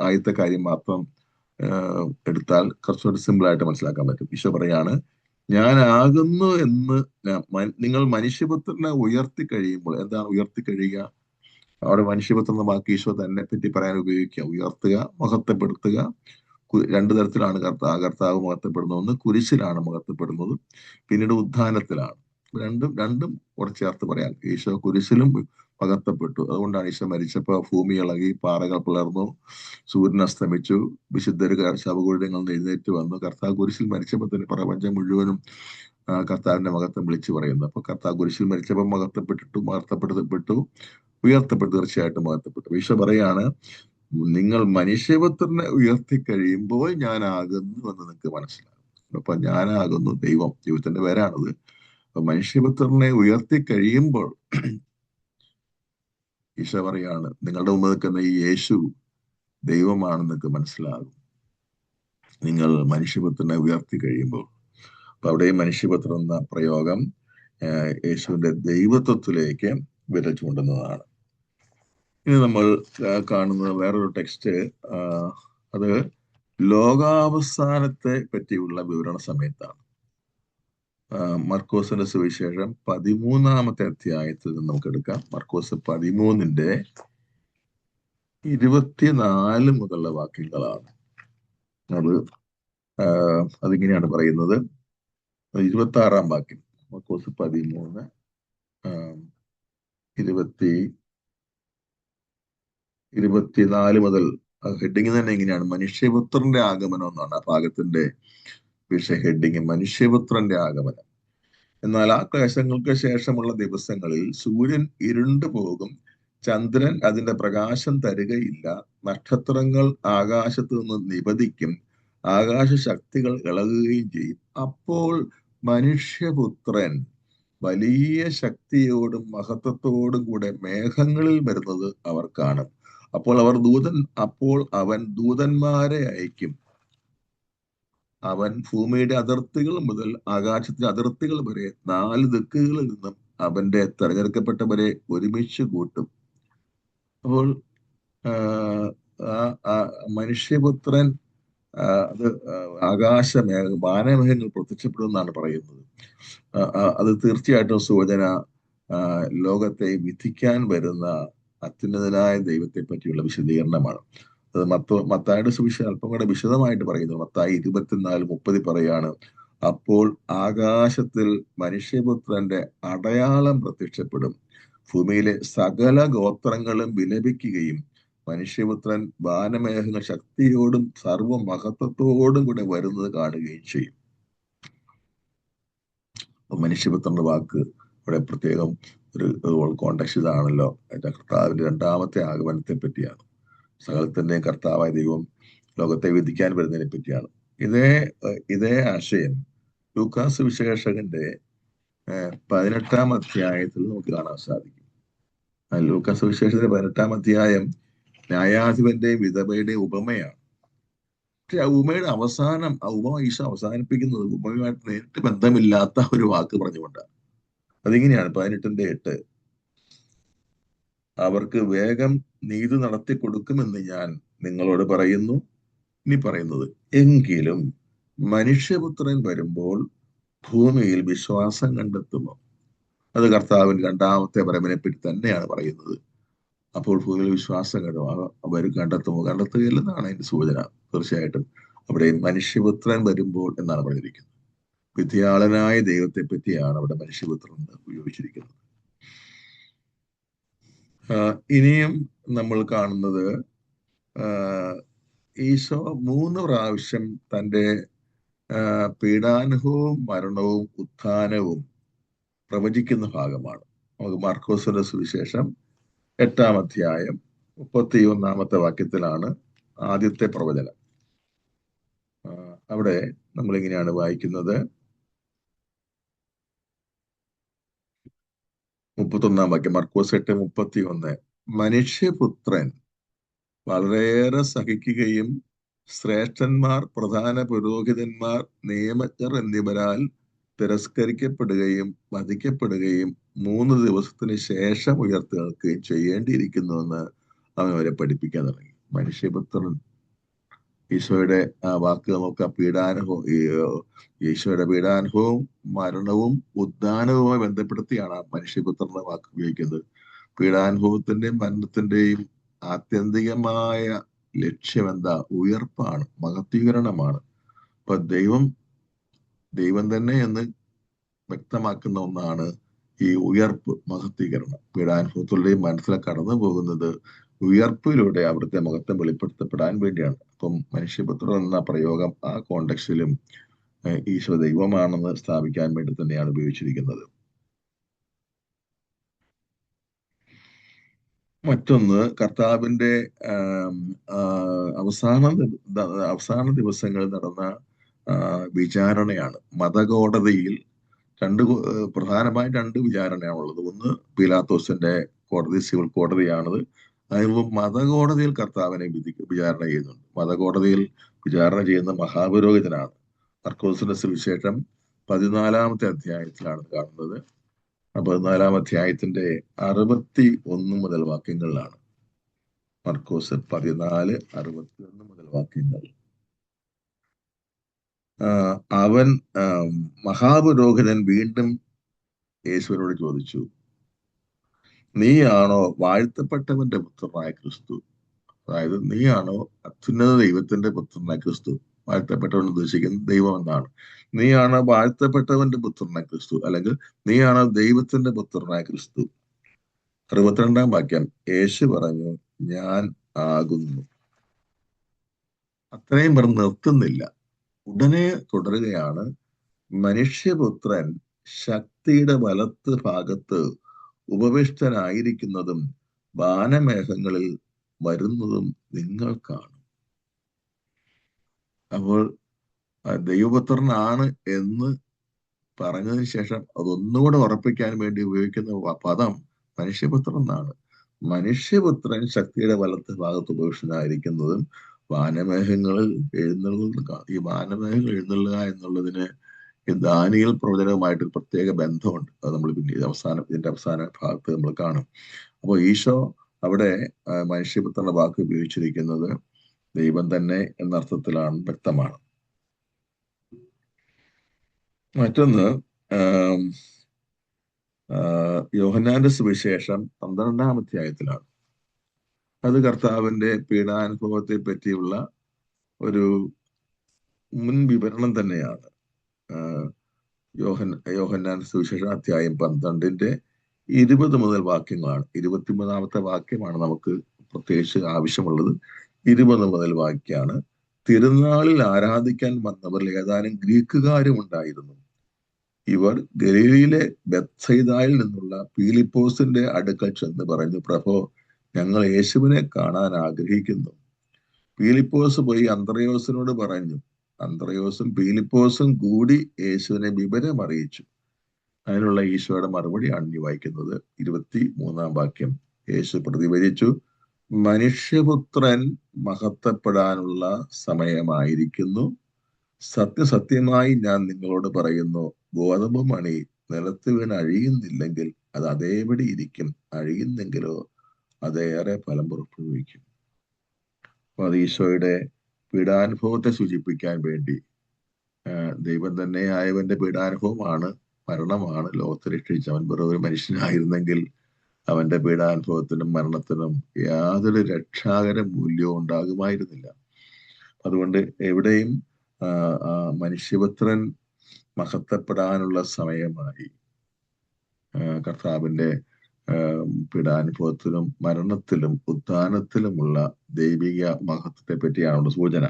ആദ്യത്തെ കാര്യം മാത്രം എടുത്താൽ കുറച്ചുകൂടി സിമ്പിൾ ആയിട്ട് മനസ്സിലാക്കാൻ പറ്റും. ഈശോ പറയാണ്, ഞാനാകുന്നു എന്ന് നിങ്ങൾ മനുഷ്യപുത്രനെ ഉയർത്തി കഴിയുമ്പോൾ. എന്താണ് ഉയർത്തി കഴിയുക? അവിടെ മനുഷ്യപുത്രൻ എന്ന വാക്ക് ഈശോ തന്നെ പറ്റി പറയാൻ ഉപയോഗിക്കുക. ഉയർത്തുക, മഹത്വപ്പെടുത്തുക, രണ്ടു തരത്തിലാണ് കർത്താവ് മഹത്വപ്പെടുന്നത്. ഒന്ന് കുരിശിലാണ് മഹത്വപ്പെടുന്നത്, പിന്നീട് ഉത്ഥാനത്തിലാണ്. രണ്ടും രണ്ടും കൂടെ ചേർത്ത് പറയാം. ഈശോ കുരിശിലും മഹത്വപ്പെട്ടു. അതുകൊണ്ടാണ് ഈശോ മരിച്ചപ്പോൾ ഭൂമി ഇളകി, പാറകൾ പിളർന്നു, സൂര്യൻ അസ്തമിച്ചു, വിശുദ്ധര് ശവകുടീരങ്ങളിൽ നിന്ന് എഴുന്നേറ്റ് വന്നു. കർത്താവ് കുരിശിൽ മരിച്ചപ്പോൾ തന്നെ പ്രപഞ്ചം മുഴുവനും കർത്താവിന്റെ മഹത്വം വിളിച്ചു പറയുന്നു. അപ്പൊ കർത്താവ് കുരിശിൽ മരിച്ചപ്പോൾ മഹത്വപ്പെട്ടു, ഉയർത്തപ്പെട്ടു, തീർച്ചയായിട്ടും മഹത്വപ്പെട്ടു. ഈശോ പറയാണ്, നിങ്ങൾ മനുഷ്യപുത്രനെ ഉയർത്തി കഴിയുമ്പോൾ ഞാനാകുന്നു എന്ന് നിങ്ങൾക്ക് മനസ്സിലാകും. അപ്പൊ ഞാനാകുന്നു ദൈവത്തിന്റെ പേരാണത്. അപ്പൊ മനുഷ്യപുത്രനെ ഉയർത്തി കഴിയുമ്പോൾ ഈശോ പറയാണ്, നിങ്ങളുടെ മുമ്പ് നിൽക്കുന്ന ഈ യേശു ദൈവമാണെന്നൊക്കെ മനസ്സിലാകും നിങ്ങൾ മനുഷ്യപുത്രനെ ഉയർത്തി കഴിയുമ്പോൾ. അപ്പൊ അവിടെ മനുഷ്യപുത്രൻ എന്ന പ്രയോഗം യേശുവിന്റെ ദൈവത്വത്തിലേക്ക് വിരൽ ചൂണ്ടുന്നതാണ്. ഇനി നമ്മൾ കാണുന്ന വേറൊരു ടെക്സ്റ്റ്, അത് ലോകാവസാനത്തെ പറ്റിയുള്ള വിവരണ സമയത്താണ്. മർക്കോസിന്റെ സുവിശേഷം 13-ാമത്തെ അധ്യായത്തിൽ നിന്ന് നമുക്ക് എടുക്കാം. മർക്കോസ് 13-ന്റെ 24 മുതലുള്ള വാക്യങ്ങളാണ്. അതിങ്ങനെയാണ് പറയുന്നത്. 26-ാം വാക്യം, മർക്കോസ് 13 24 മുതൽ. ഹെഡിങ് തന്നെ ഇങ്ങനെയാണ്, മനുഷ്യപുത്രന്റെ ആഗമനം എന്നാണ് ആ ഭാഗത്തിന്റെ ഹെഡിങ്, മനുഷ്യപുത്രന്റെ ആഗമനം. എന്നാൽ ആ ക്ലേശങ്ങൾക്ക് ശേഷമുള്ള ദിവസങ്ങളിൽ സൂര്യൻ ഇരുണ്ടു പോകും, ചന്ദ്രൻ അതിന്റെ പ്രകാശം തരികയില്ല, നക്ഷത്രങ്ങൾ ആകാശത്തു നിന്ന് നിപതിക്കും, ആകാശ ശക്തികൾ ഇളകുകയും ചെയ്യും. അപ്പോൾ മനുഷ്യപുത്രൻ വലിയ ശക്തിയോടും മഹത്വത്തോടും കൂടെ മേഘങ്ങളിൽ വരുന്നത് അവർ കാണും. അപ്പോൾ അവൻ ദൂതന്മാരെ അയക്കും. അവൻ ഭൂമിയുടെ അതിർത്തികൾ മുതൽ ആകാശത്തിന്റെ അതിർത്തികൾ വരെ 4 ദിക്കുകളിൽ നിന്നും അവന്റെ തെരഞ്ഞെടുക്കപ്പെട്ടവരെ ഒരുമിച്ച് കൂട്ടും. അപ്പോൾ മനുഷ്യപുത്രൻ അത് വാനമേഘങ്ങൾ പ്രത്യക്ഷപ്പെടുമെന്നാണ് പറയുന്നത്. അത് തീർച്ചയായിട്ടും സൂചന ലോകത്തെ വിധിക്കാൻ വരുന്ന അത്യുന്നതനായ ദൈവത്തെ പറ്റിയുള്ള വിശദീകരണമാണ്. അത് മത്തായിയുടെ സുവിശേഷം അല്പം കൂടെ വിശദമായിട്ട് പറയുന്നു. മത്തായി 24:30 പറയാണ്, അപ്പോൾ ആകാശത്തിൽ മനുഷ്യപുത്രന്റെ അടയാളം പ്രത്യക്ഷപ്പെടും, ഭൂമിയിലെ സകല ഗോത്രങ്ങളും വിലപിക്കുകയും മനുഷ്യപുത്രൻ വാനമേഘങ്ങൾ ശക്തിയോടും സർവമഹത്വത്തോടും കൂടെ വരുന്നത് കാണുകയും ചെയ്യും. മനുഷ്യപുത്രന്റെ വാക്ക് ഇവിടെ പ്രത്യേകം ഒരു കോണ്ടെക്സ്റ്റ് ഇതാണല്ലോ. കർത്താവിന്റെ 2-ാമത്തെ ആഗമനത്തെ പറ്റിയാണ്. സകലത്തിന്റെയും കർത്താവായ ദൈവം ലോകത്തെ വിധിക്കാൻ വരുന്നതിനെ പറ്റിയാണ്. ഇതേ ആശയം ലൂക്കാസ് വിശേഷകന്റെ 18-ാം അധ്യായത്തിൽ നമുക്ക് കാണാൻ സാധിക്കും. ലൂക്കാസ് വിശേഷത്തിന്റെ 18-ാം അധ്യായം ന്യായാധിപന്റെയും വിധവയുടെയും ഉപമയാണ്. പക്ഷെ ആ ഉപമയുടെ അവസാനം, ആ ഉപമ ഈശോ അവസാനിപ്പിക്കുന്നത് ഉപമയുമായിട്ട് നേരിട്ട് ബന്ധമില്ലാത്ത ഒരു വാക്ക് പറഞ്ഞുകൊണ്ടാണ്. അതിങ്ങനെയാണ്, 18-ന്റെ 8, അവർക്ക് വേഗം നീതി നടത്തി കൊടുക്കുമെന്ന് ഞാൻ നിങ്ങളോട് പറയുന്നു. ഇനി പറയുന്നത്, എങ്കിലും മനുഷ്യപുത്രൻ വരുമ്പോൾ ഭൂമിയിൽ വിശ്വാസം കണ്ടെത്തുമോ? അത് കർത്താവിന്റെ 2-ാമത്തെ വരവിനെ പറ്റി തന്നെയാണ് പറയുന്നത്. അപ്പോൾ ഭൂമിയിൽ വിശ്വാസം കണ്ടെത്തുകയില്ലെന്നാണ് അതിന്റെ സൂചന. തീർച്ചയായിട്ടും അവിടെ മനുഷ്യപുത്രൻ വരുമ്പോൾ എന്നാണ് പറഞ്ഞിരിക്കുന്നത്. വിധിയാളനായ ദൈവത്തെ പറ്റിയാണ് അവിടെ മനുഷ്യപുത്രൻ ഉപയോഗിച്ചിരിക്കുന്നത്. ഇനിയും നമ്മൾ കാണുന്നത്, ഈശോ 3 പ്രാവശ്യം തൻ്റെ പീഡാനുഭവവും മരണവും ഉത്ഥാനവും പ്രവചിക്കുന്ന ഭാഗമാണ്. നമുക്ക് മാർക്കോസിന്റെ സുവിശേഷം 8-ാം അധ്യായം 31-ാമത്തെ വാക്യത്തിലാണ് ആദ്യത്തെ പ്രവചനം. അവിടെ നമ്മളിങ്ങനെയാണ് വായിക്കുന്നത്. 31-ാം വാക്യം, മർക്കോസ് 8:31. മനുഷ്യപുത്രൻ വളരെയേറെ സഹിക്കുകയും ശ്രേഷ്ഠന്മാർ, പ്രധാന പുരോഹിതന്മാർ, നിയമജ്ഞർ എന്നിവരാൽ തിരസ്കരിക്കപ്പെടുകയും വധിക്കപ്പെടുകയും 3 ദിവസത്തിന് ശേഷം ഉയർത്തെഴുന്നേൽക്കുകയും ചെയ്യേണ്ടിയിരിക്കുന്നുവെന്ന് അവൻ അവരെ പഠിപ്പിക്കാൻ തുടങ്ങി. മനുഷ്യപുത്രൻ, ഈശോയുടെ വാക്ക് നമുക്ക് ഈശോയുടെ പീഡാനുഭവവും മരണവും ഉദ്ധാനവുമായി ബന്ധപ്പെടുത്തിയാണ് മനുഷ്യപുത്രന്റെ വാക്ക് ഉപയോഗിക്കുന്നത്. പീഡാനുഭവത്തിന്റെയും മരണത്തിന്റെയും ആത്യന്തികമായ ലക്ഷ്യം എന്താ? ഉയർപ്പാണ്, മഹത്വീകരണമാണ്. അപ്പൊ ദൈവം തന്നെ എന്ന് വ്യക്തമാക്കുന്ന ഒന്നാണ് ഈ ഉയർപ്പ്, മഹത്വീകരണം. പീഡാനുഭവത്തിലൂടെയും മനസ്സിലാക്കി കടന്നു പോകുന്നത് ഉയർപ്പിലൂടെ അവിടുത്തെ മഹത്വം വെളിപ്പെടുത്തപ്പെടാൻ വേണ്ടിയാണ്. അപ്പം മനുഷ്യപുത്രൻ എന്ന പ്രയോഗം ആ കോണ്ടക്സ്റ്റിലും ഈശോ ദൈവമാണെന്ന് സ്ഥാപിക്കാൻ വേണ്ടി തന്നെയാണ് ഉപയോഗിച്ചിരിക്കുന്നത്. മറ്റൊന്ന്, കർത്താവിന്റെ അവസാന ദിവസങ്ങളിൽ നടന്ന വിചാരണയാണ്. മതകോടതിയിൽ പ്രധാനമായും രണ്ട് വിചാരണയാണുള്ളത്. ഒന്ന് പീലാത്തോസിന്റെ കോടതി, സിവിൽ കോടതിയാണത്. അതിന് മതകോടതിയിൽ കർത്താവിനെ വിചാരണ ചെയ്യുന്നുണ്ട്. മതകോടതിയിൽ വിചാരണ ചെയ്യുന്ന മഹാപുരോഹിതനാണ്. മർക്കോസിന്റെ സുവിശേഷം 14-ാമത്തെ അധ്യായത്തിലാണ് കാണുന്നത്. 14-ാം അധ്യായത്തിന്റെ 61 മുതൽ വാക്യങ്ങളിലാണ്. മർക്കോസ് 14:61 മുതൽ വാക്യങ്ങൾ. അവൻ മഹാപുരോഹിതൻ വീണ്ടും യേശുവിനോട് ചോദിച്ചു, നീയാണോ വാഴ്ത്തപ്പെട്ടവന്റെ പുത്രനായ ക്രിസ്തു? അതായത്, നീയാണോ അത്യുന്നത ദൈവത്തിന്റെ പുത്രനായ ക്രിസ്തു? വാഴ്ത്തപ്പെട്ടവൻ ഉദ്ദേശിക്കുന്നത് ദൈവം എന്നാണ്. നീയാണോ വാഴ്ത്തപ്പെട്ടവന്റെ പുത്രനായ ക്രിസ്തു, അല്ലെങ്കിൽ നീയാണോ ദൈവത്തിന്റെ പുത്രനായ ക്രിസ്തു? 62-ാം വാക്യം, യേശു പറഞ്ഞു, ഞാൻ ആകുന്നു. അത്രയും പറഞ്ഞ് നിർത്തുന്നില്ല, ഉടനെ തുടരുകയാണ്. മനുഷ്യപുത്രൻ ശക്തിയുടെ വലത്ത് ഭാഗത്ത് ഉപവിഷ്ടനായിരിക്കുന്നതും വാനമേഘങ്ങളിൽ വരുന്നതും നിങ്ങൾ കാണും. അപ്പോൾ ദൈവപുത്രനാണ് എന്ന് പറഞ്ഞതിന് ശേഷം അതൊന്നുകൂടെ ഉറപ്പിക്കാൻ വേണ്ടി ഉപയോഗിക്കുന്ന പദം മനുഷ്യപുത്രൻ എന്നാണ്. മനുഷ്യപുത്രൻ ശക്തിയുടെ വലത്ത് ഭാഗത്ത് ഉപവിഷ്ടനായിരിക്കുന്നതും വാനമേഘങ്ങളിൽ എഴുന്നള്ളുക. ഈ വാനമേഘങ്ങൾ എഴുന്നള്ളുക എന്നുള്ളതിന് ദാനിയേൽ പ്രവചനവുമായിട്ട് പ്രത്യേക ബന്ധമുണ്ട്. അത് നമ്മൾ പിന്നെ ഇതിന്റെ അവസാന ഭാഗത്ത് നമ്മൾ കാണും. അപ്പോൾ ഈശോ അവിടെ മനുഷ്യപുത്രന്റെ വാക്ക് ഉപയോഗിച്ചിരിക്കുന്നത് ദൈവം തന്നെ എന്നർത്ഥത്തിലാണ്, വ്യക്തമാണ്. മറ്റൊന്ന്, യോഹന്നാന്റെ സുവിശേഷം 12-ാം അധ്യായത്തിലാണ്. അത് കർത്താവിന്റെ പീഡാനുഭവത്തെ പറ്റിയുള്ള ഒരു മുൻ വിവരണം തന്നെയാണ്. യോഹന്നാൻ സുവിശേഷം അധ്യായം 12-ന്റെ 20 മുതൽ വാക്യങ്ങളാണ്. 23-ാമത്തെ വാക്യമാണ് നമുക്ക് പ്രത്യേകിച്ച് ആവശ്യമുള്ളത്. 20 മുതൽ വാക്യാണ്. തിരുനാളിൽ ആരാധിക്കാൻ വന്നവരിൽ ഏതാനും ഗ്രീക്കുകാരും ഉണ്ടായിരുന്നു. ഇവർ ഗലീലയിലെ ബെത്സയിദായിൽ നിന്നുള്ള പീലിപ്പോസിന്റെ അടുക്കൽ ചെന്ന് പറഞ്ഞു, പ്രഭോ, ഞങ്ങൾ യേശുവിനെ കാണാൻ ആഗ്രഹിക്കുന്നു. പീലിപ്പോസ് പോയി അന്ത്രയോസിനോട് പറഞ്ഞു. അന്ത്രയോസും പീലിപ്പോസും കൂടി യേശുവിനെ വിവരം അറിയിച്ചു. അതിനുള്ള ഈശോയുടെ മറുപടിയാണ് ഈ വായിക്കുന്നത്. 23-ാം വാക്യം, യേശു പ്രതിവചിച്ചു, മനുഷ്യപുത്രൻ മഹത്വപ്പെടാനുള്ള സമയമായിരിക്കുന്നു. സത്യസത്യമായി ഞാൻ നിങ്ങളോട് പറയുന്നു, ഗോതമ്പ് മണി നിലത്ത് വീണ് അഴിയുന്നില്ലെങ്കിൽ അത് അതേപടി ഇരിക്കും, അഴിയുന്നെങ്കിലോ അതേറെ ഫലം പുറപ്പെടുവിക്കും. അപ്പൊ അത് ഈശോയുടെ പീഡാനുഭവത്തെ സൂചിപ്പിക്കാൻ വേണ്ടി ദൈവം തന്നെ ആയവന്റെ പീഡാനുഭവമാണ്, മരണമാണ് ലോകത്തെ രക്ഷിച്ചവൻ. അവൻ വെറും ഒരു മനുഷ്യനായിരുന്നെങ്കിൽ അവന്റെ പീഡാനുഭവത്തിനും മരണത്തിനും യാതൊരു രക്ഷാകര മൂല്യവും ഉണ്ടാകുമായിരുന്നില്ല. അതുകൊണ്ട് എവിടെയും മനുഷ്യപുത്രൻ മഹത്വപ്പെടാനുള്ള സമയമായി. കർത്താവിന്റെ പീഡാനുഭവത്തിലും മരണത്തിലും ഉത്ഥാനത്തിലുമുള്ള ദൈവിക മഹത്വത്തെ പറ്റിയാണുള്ള സൂചന.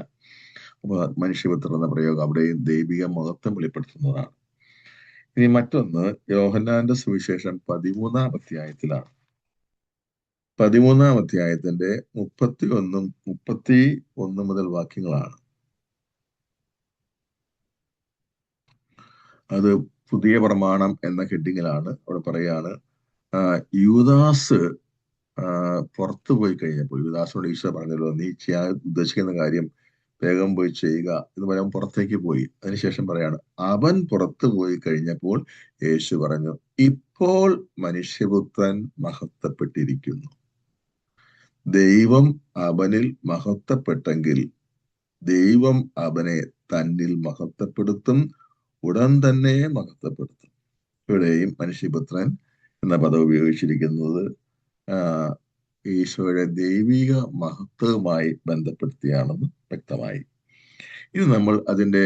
അപ്പൊ മനുഷ്യപുത്രൻ എന്ന പ്രയോഗം അവിടെയും ദൈവിക മഹത്വം വെളിപ്പെടുത്തുന്നതാണ്. ഇനി മറ്റൊന്ന്, യോഹന്നാന്റെ സുവിശേഷം 13-ാം അധ്യായത്തിലാണ്. 13-ാം അധ്യായത്തിന്റെ 31 മുതൽ വാക്യങ്ങളാണ്. അത് പുതിയ പ്രമാണം എന്ന ഹെഡിങ്ങിലാണ്. അവിടെ പറയാണ്, യൂദാസ് പുറത്തു പോയി കഴിഞ്ഞപ്പോൾ, യൂദാസിനോട് ഈശോ പറഞ്ഞല്ലോ, നീ ചെയ്യാൻ ഉദ്ദേശിക്കുന്ന കാര്യം വേഗം പോയി ചെയ്യുക എന്ന് പറയുമ്പോൾ പുറത്തേക്ക് പോയി. അതിനുശേഷം പറയാണ്, അവൻ പുറത്തു പോയി കഴിഞ്ഞപ്പോൾ യേശു പറഞ്ഞു, ഇപ്പോൾ മനുഷ്യപുത്രൻ മഹത്വപ്പെട്ടിരിക്കുന്നു. ദൈവം അവനിൽ മഹത്വപ്പെട്ടെങ്കിൽ ദൈവം അവനെ തന്നിൽ മഹത്വപ്പെടുത്തും, ഉടൻ തന്നെ മഹത്വപ്പെടുത്തും. ഇവിടെയും മനുഷ്യപുത്രൻ എന്ന പദം ഉപയോഗിച്ചിരിക്കുന്നത് ഈശോയുടെ ദൈവിക മഹത്വവുമായി ബന്ധപ്പെടുത്തിയാണെന്ന് വ്യക്തമായി. ഇത് നമ്മൾ അതിന്റെ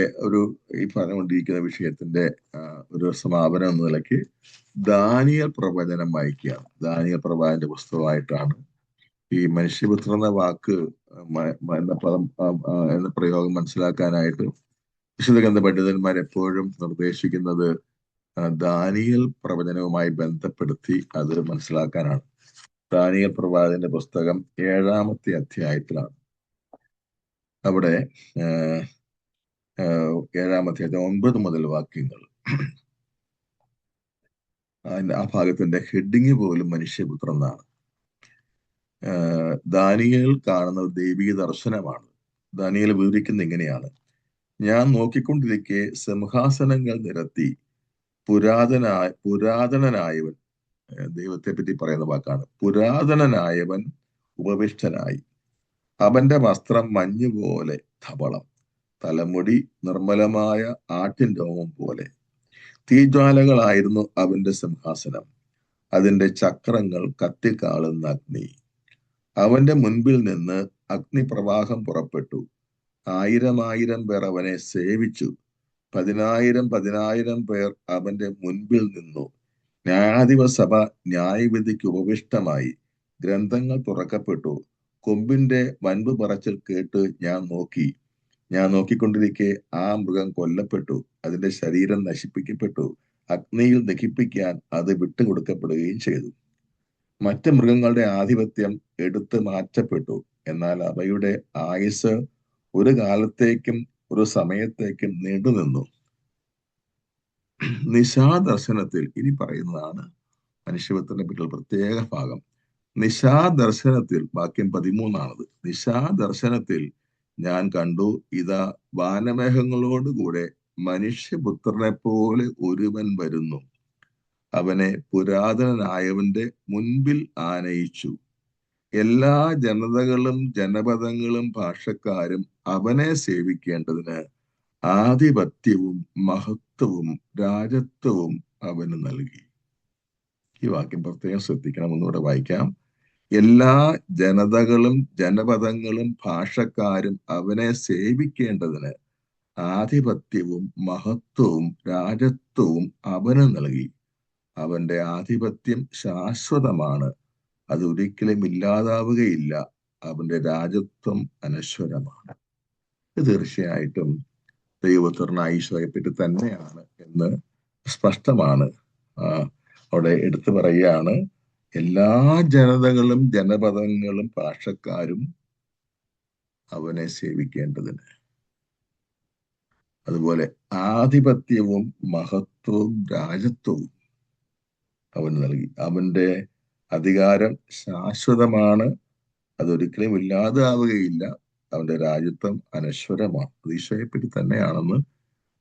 ഈ പറഞ്ഞുകൊണ്ടിരിക്കുന്ന വിഷയത്തിന്റെ ഒരു സമാപനം എന്ന നിലയ്ക്ക് ദാനിയേൽ പ്രവചനം വായിക്കുകയാണ്. ദാനിയേൽ പ്രവാചകന്റെ പുസ്തകമായിട്ടാണ് ഈ മനുഷ്യപുത്രൻ എന്ന വാക്ക് എന്ന പദം എന്ന പ്രയോഗം മനസ്സിലാക്കാനായിട്ട് വിശുദ്ധ ഗ്രന്ഥ പണ്ഡിതന്മാർ എപ്പോഴും നിർദ്ദേശിക്കുന്നത് ദാനിയേൽ പ്രവചനവുമായി ബന്ധപ്പെടുത്തി അത് മനസ്സിലാക്കാനാണ്. ദാനിയേൽ പ്രവാചകന്റെ പുസ്തകം 7-ാമത്തെ അധ്യായത്തിലാണ്. അവിടെ 7-ാം അധ്യായത്തിൽ 9 മുതൽ വാക്യങ്ങൾ, ആ ഭാഗത്തിന്റെ ഹെഡിങ് പോലും മനുഷ്യപുത്രൻ എന്നാണ്. ദാനിയേൽ കാണുന്ന ദൈവിക ദർശനമാണ്. ദാനിയേൽ വിവരിക്കുന്ന ഇങ്ങനെയാണ്: ഞാൻ നോക്കിക്കൊണ്ടിരിക്കെ സിംഹാസനങ്ങൾ നിരത്തി പുരാതനനായവൻ, ദൈവത്തെ പറ്റി പറയുന്ന വാക്കാണ്, പുരാതനനായവൻ ഉപവിഷ്ടനായി. അവന്റെ വസ്ത്രം മഞ്ഞുപോലെ ധവളം, തലമുടി നിർമ്മലമായ ആട്ടിൻ രോമം പോലെ. തീജ്വാലകളായിരുന്നു അവന്റെ സിംഹാസനം, അതിന്റെ ചക്രങ്ങൾ കത്തിക്കാളുന്ന അഗ്നി. അവന്റെ മുൻപിൽ നിന്ന് അഗ്നിപ്രവാഹം പുറപ്പെട്ടു. 1000 പേർ അവനെ സേവിച്ചു. 10,000 പേർ അവന്റെ മുൻപിൽ നിന്നു. ന്യായാധിപ സഭ ന്യായവിധിക്ക് ഉപവിഷ്ടമായി. ഗ്രന്ഥങ്ങൾ തുറക്കപ്പെട്ടു. കൊമ്പിന്റെ വൻപ് പറച്ചിൽ കേട്ട് ഞാൻ നോക്കിക്കൊണ്ടിരിക്കെ ആ മൃഗം കൊല്ലപ്പെട്ടു. അതിന്റെ ശരീരം നശിപ്പിക്കപ്പെട്ടു. അഗ്നിയിൽ ദഹിപ്പിക്കാൻ അത് വിട്ടുകൊടുക്കപ്പെടുകയും ചെയ്തു. മറ്റ് മൃഗങ്ങളുടെ ആധിപത്യം എടുത്തു മാറ്റപ്പെട്ടു. എന്നാൽ അവയുടെ ആയുസ് ഒരു കാലത്തേക്കും ഒരു സമയത്തേക്കും നീണ്ടുനിന്നു. നിശാദർശനത്തിൽ, ഇനി പറയുന്നതാണ് മനുഷ്യപുത്രനെ പറ്റിയുള്ള പ്രത്യേക ഭാഗം. നിശാദർശനത്തിൽ, വാക്യം 13 നിശാദർശനത്തിൽ ഞാൻ കണ്ടു, ഇതാ വാനമേഘങ്ങളോടുകൂടെ മനുഷ്യപുത്രനെ പോലെ ഒരുവൻ വരുന്നു. അവനെ പുരാതനനായവന്റെ മുൻപിൽ ആനയിച്ചു. എല്ലാ ജനതകളും ജനപദങ്ങളും ഭാഷക്കാരും അവനെ സേവിക്കേണ്ടതിന് ആധിപത്യവും മഹത്വവും രാജത്വവും അവന് നൽകി. ഈ വാക്യം പ്രത്യേകം ശ്രദ്ധിക്കണം. ഒന്നുകൂടെ വായിക്കാം. എല്ലാ ജനതകളും ജനപദങ്ങളും ഭാഷക്കാരും അവനെ സേവിക്കേണ്ടതിന് ആധിപത്യവും മഹത്വവും രാജത്വവും അവന് നൽകി. അവന്റെ ആധിപത്യം ശാശ്വതമാണ്, അത് ഒരിക്കലും ഇല്ലാതാവുകയില്ല. അവന്റെ രാജത്വം അനശ്വരമാണ്. ഇത് തീർച്ചയായിട്ടും ദൈവപുത്രനായ ഈശോയെ പറ്റി തന്നെയാണ് എന്ന് സ്പഷ്ടമാണ്. അവിടെ എടുത്തു പറയുകയാണ്, എല്ലാ ജനതകളും ജനപദങ്ങളും ഭാഷക്കാരും അവനെ സേവിക്കേണ്ടതിന്. അതുപോലെ ആധിപത്യവും മഹത്വവും രാജത്വവും അവന് നൽകി. അവന്റെ അധികാരം ശാശ്വതമാണ്, അതൊരിക്കലും ഇല്ലാതാവുകയില്ല. അവന്റെ രാജ്യത്വം അനശ്വരമാണ്. അത് ഈശോയെ പറ്റി തന്നെയാണെന്ന്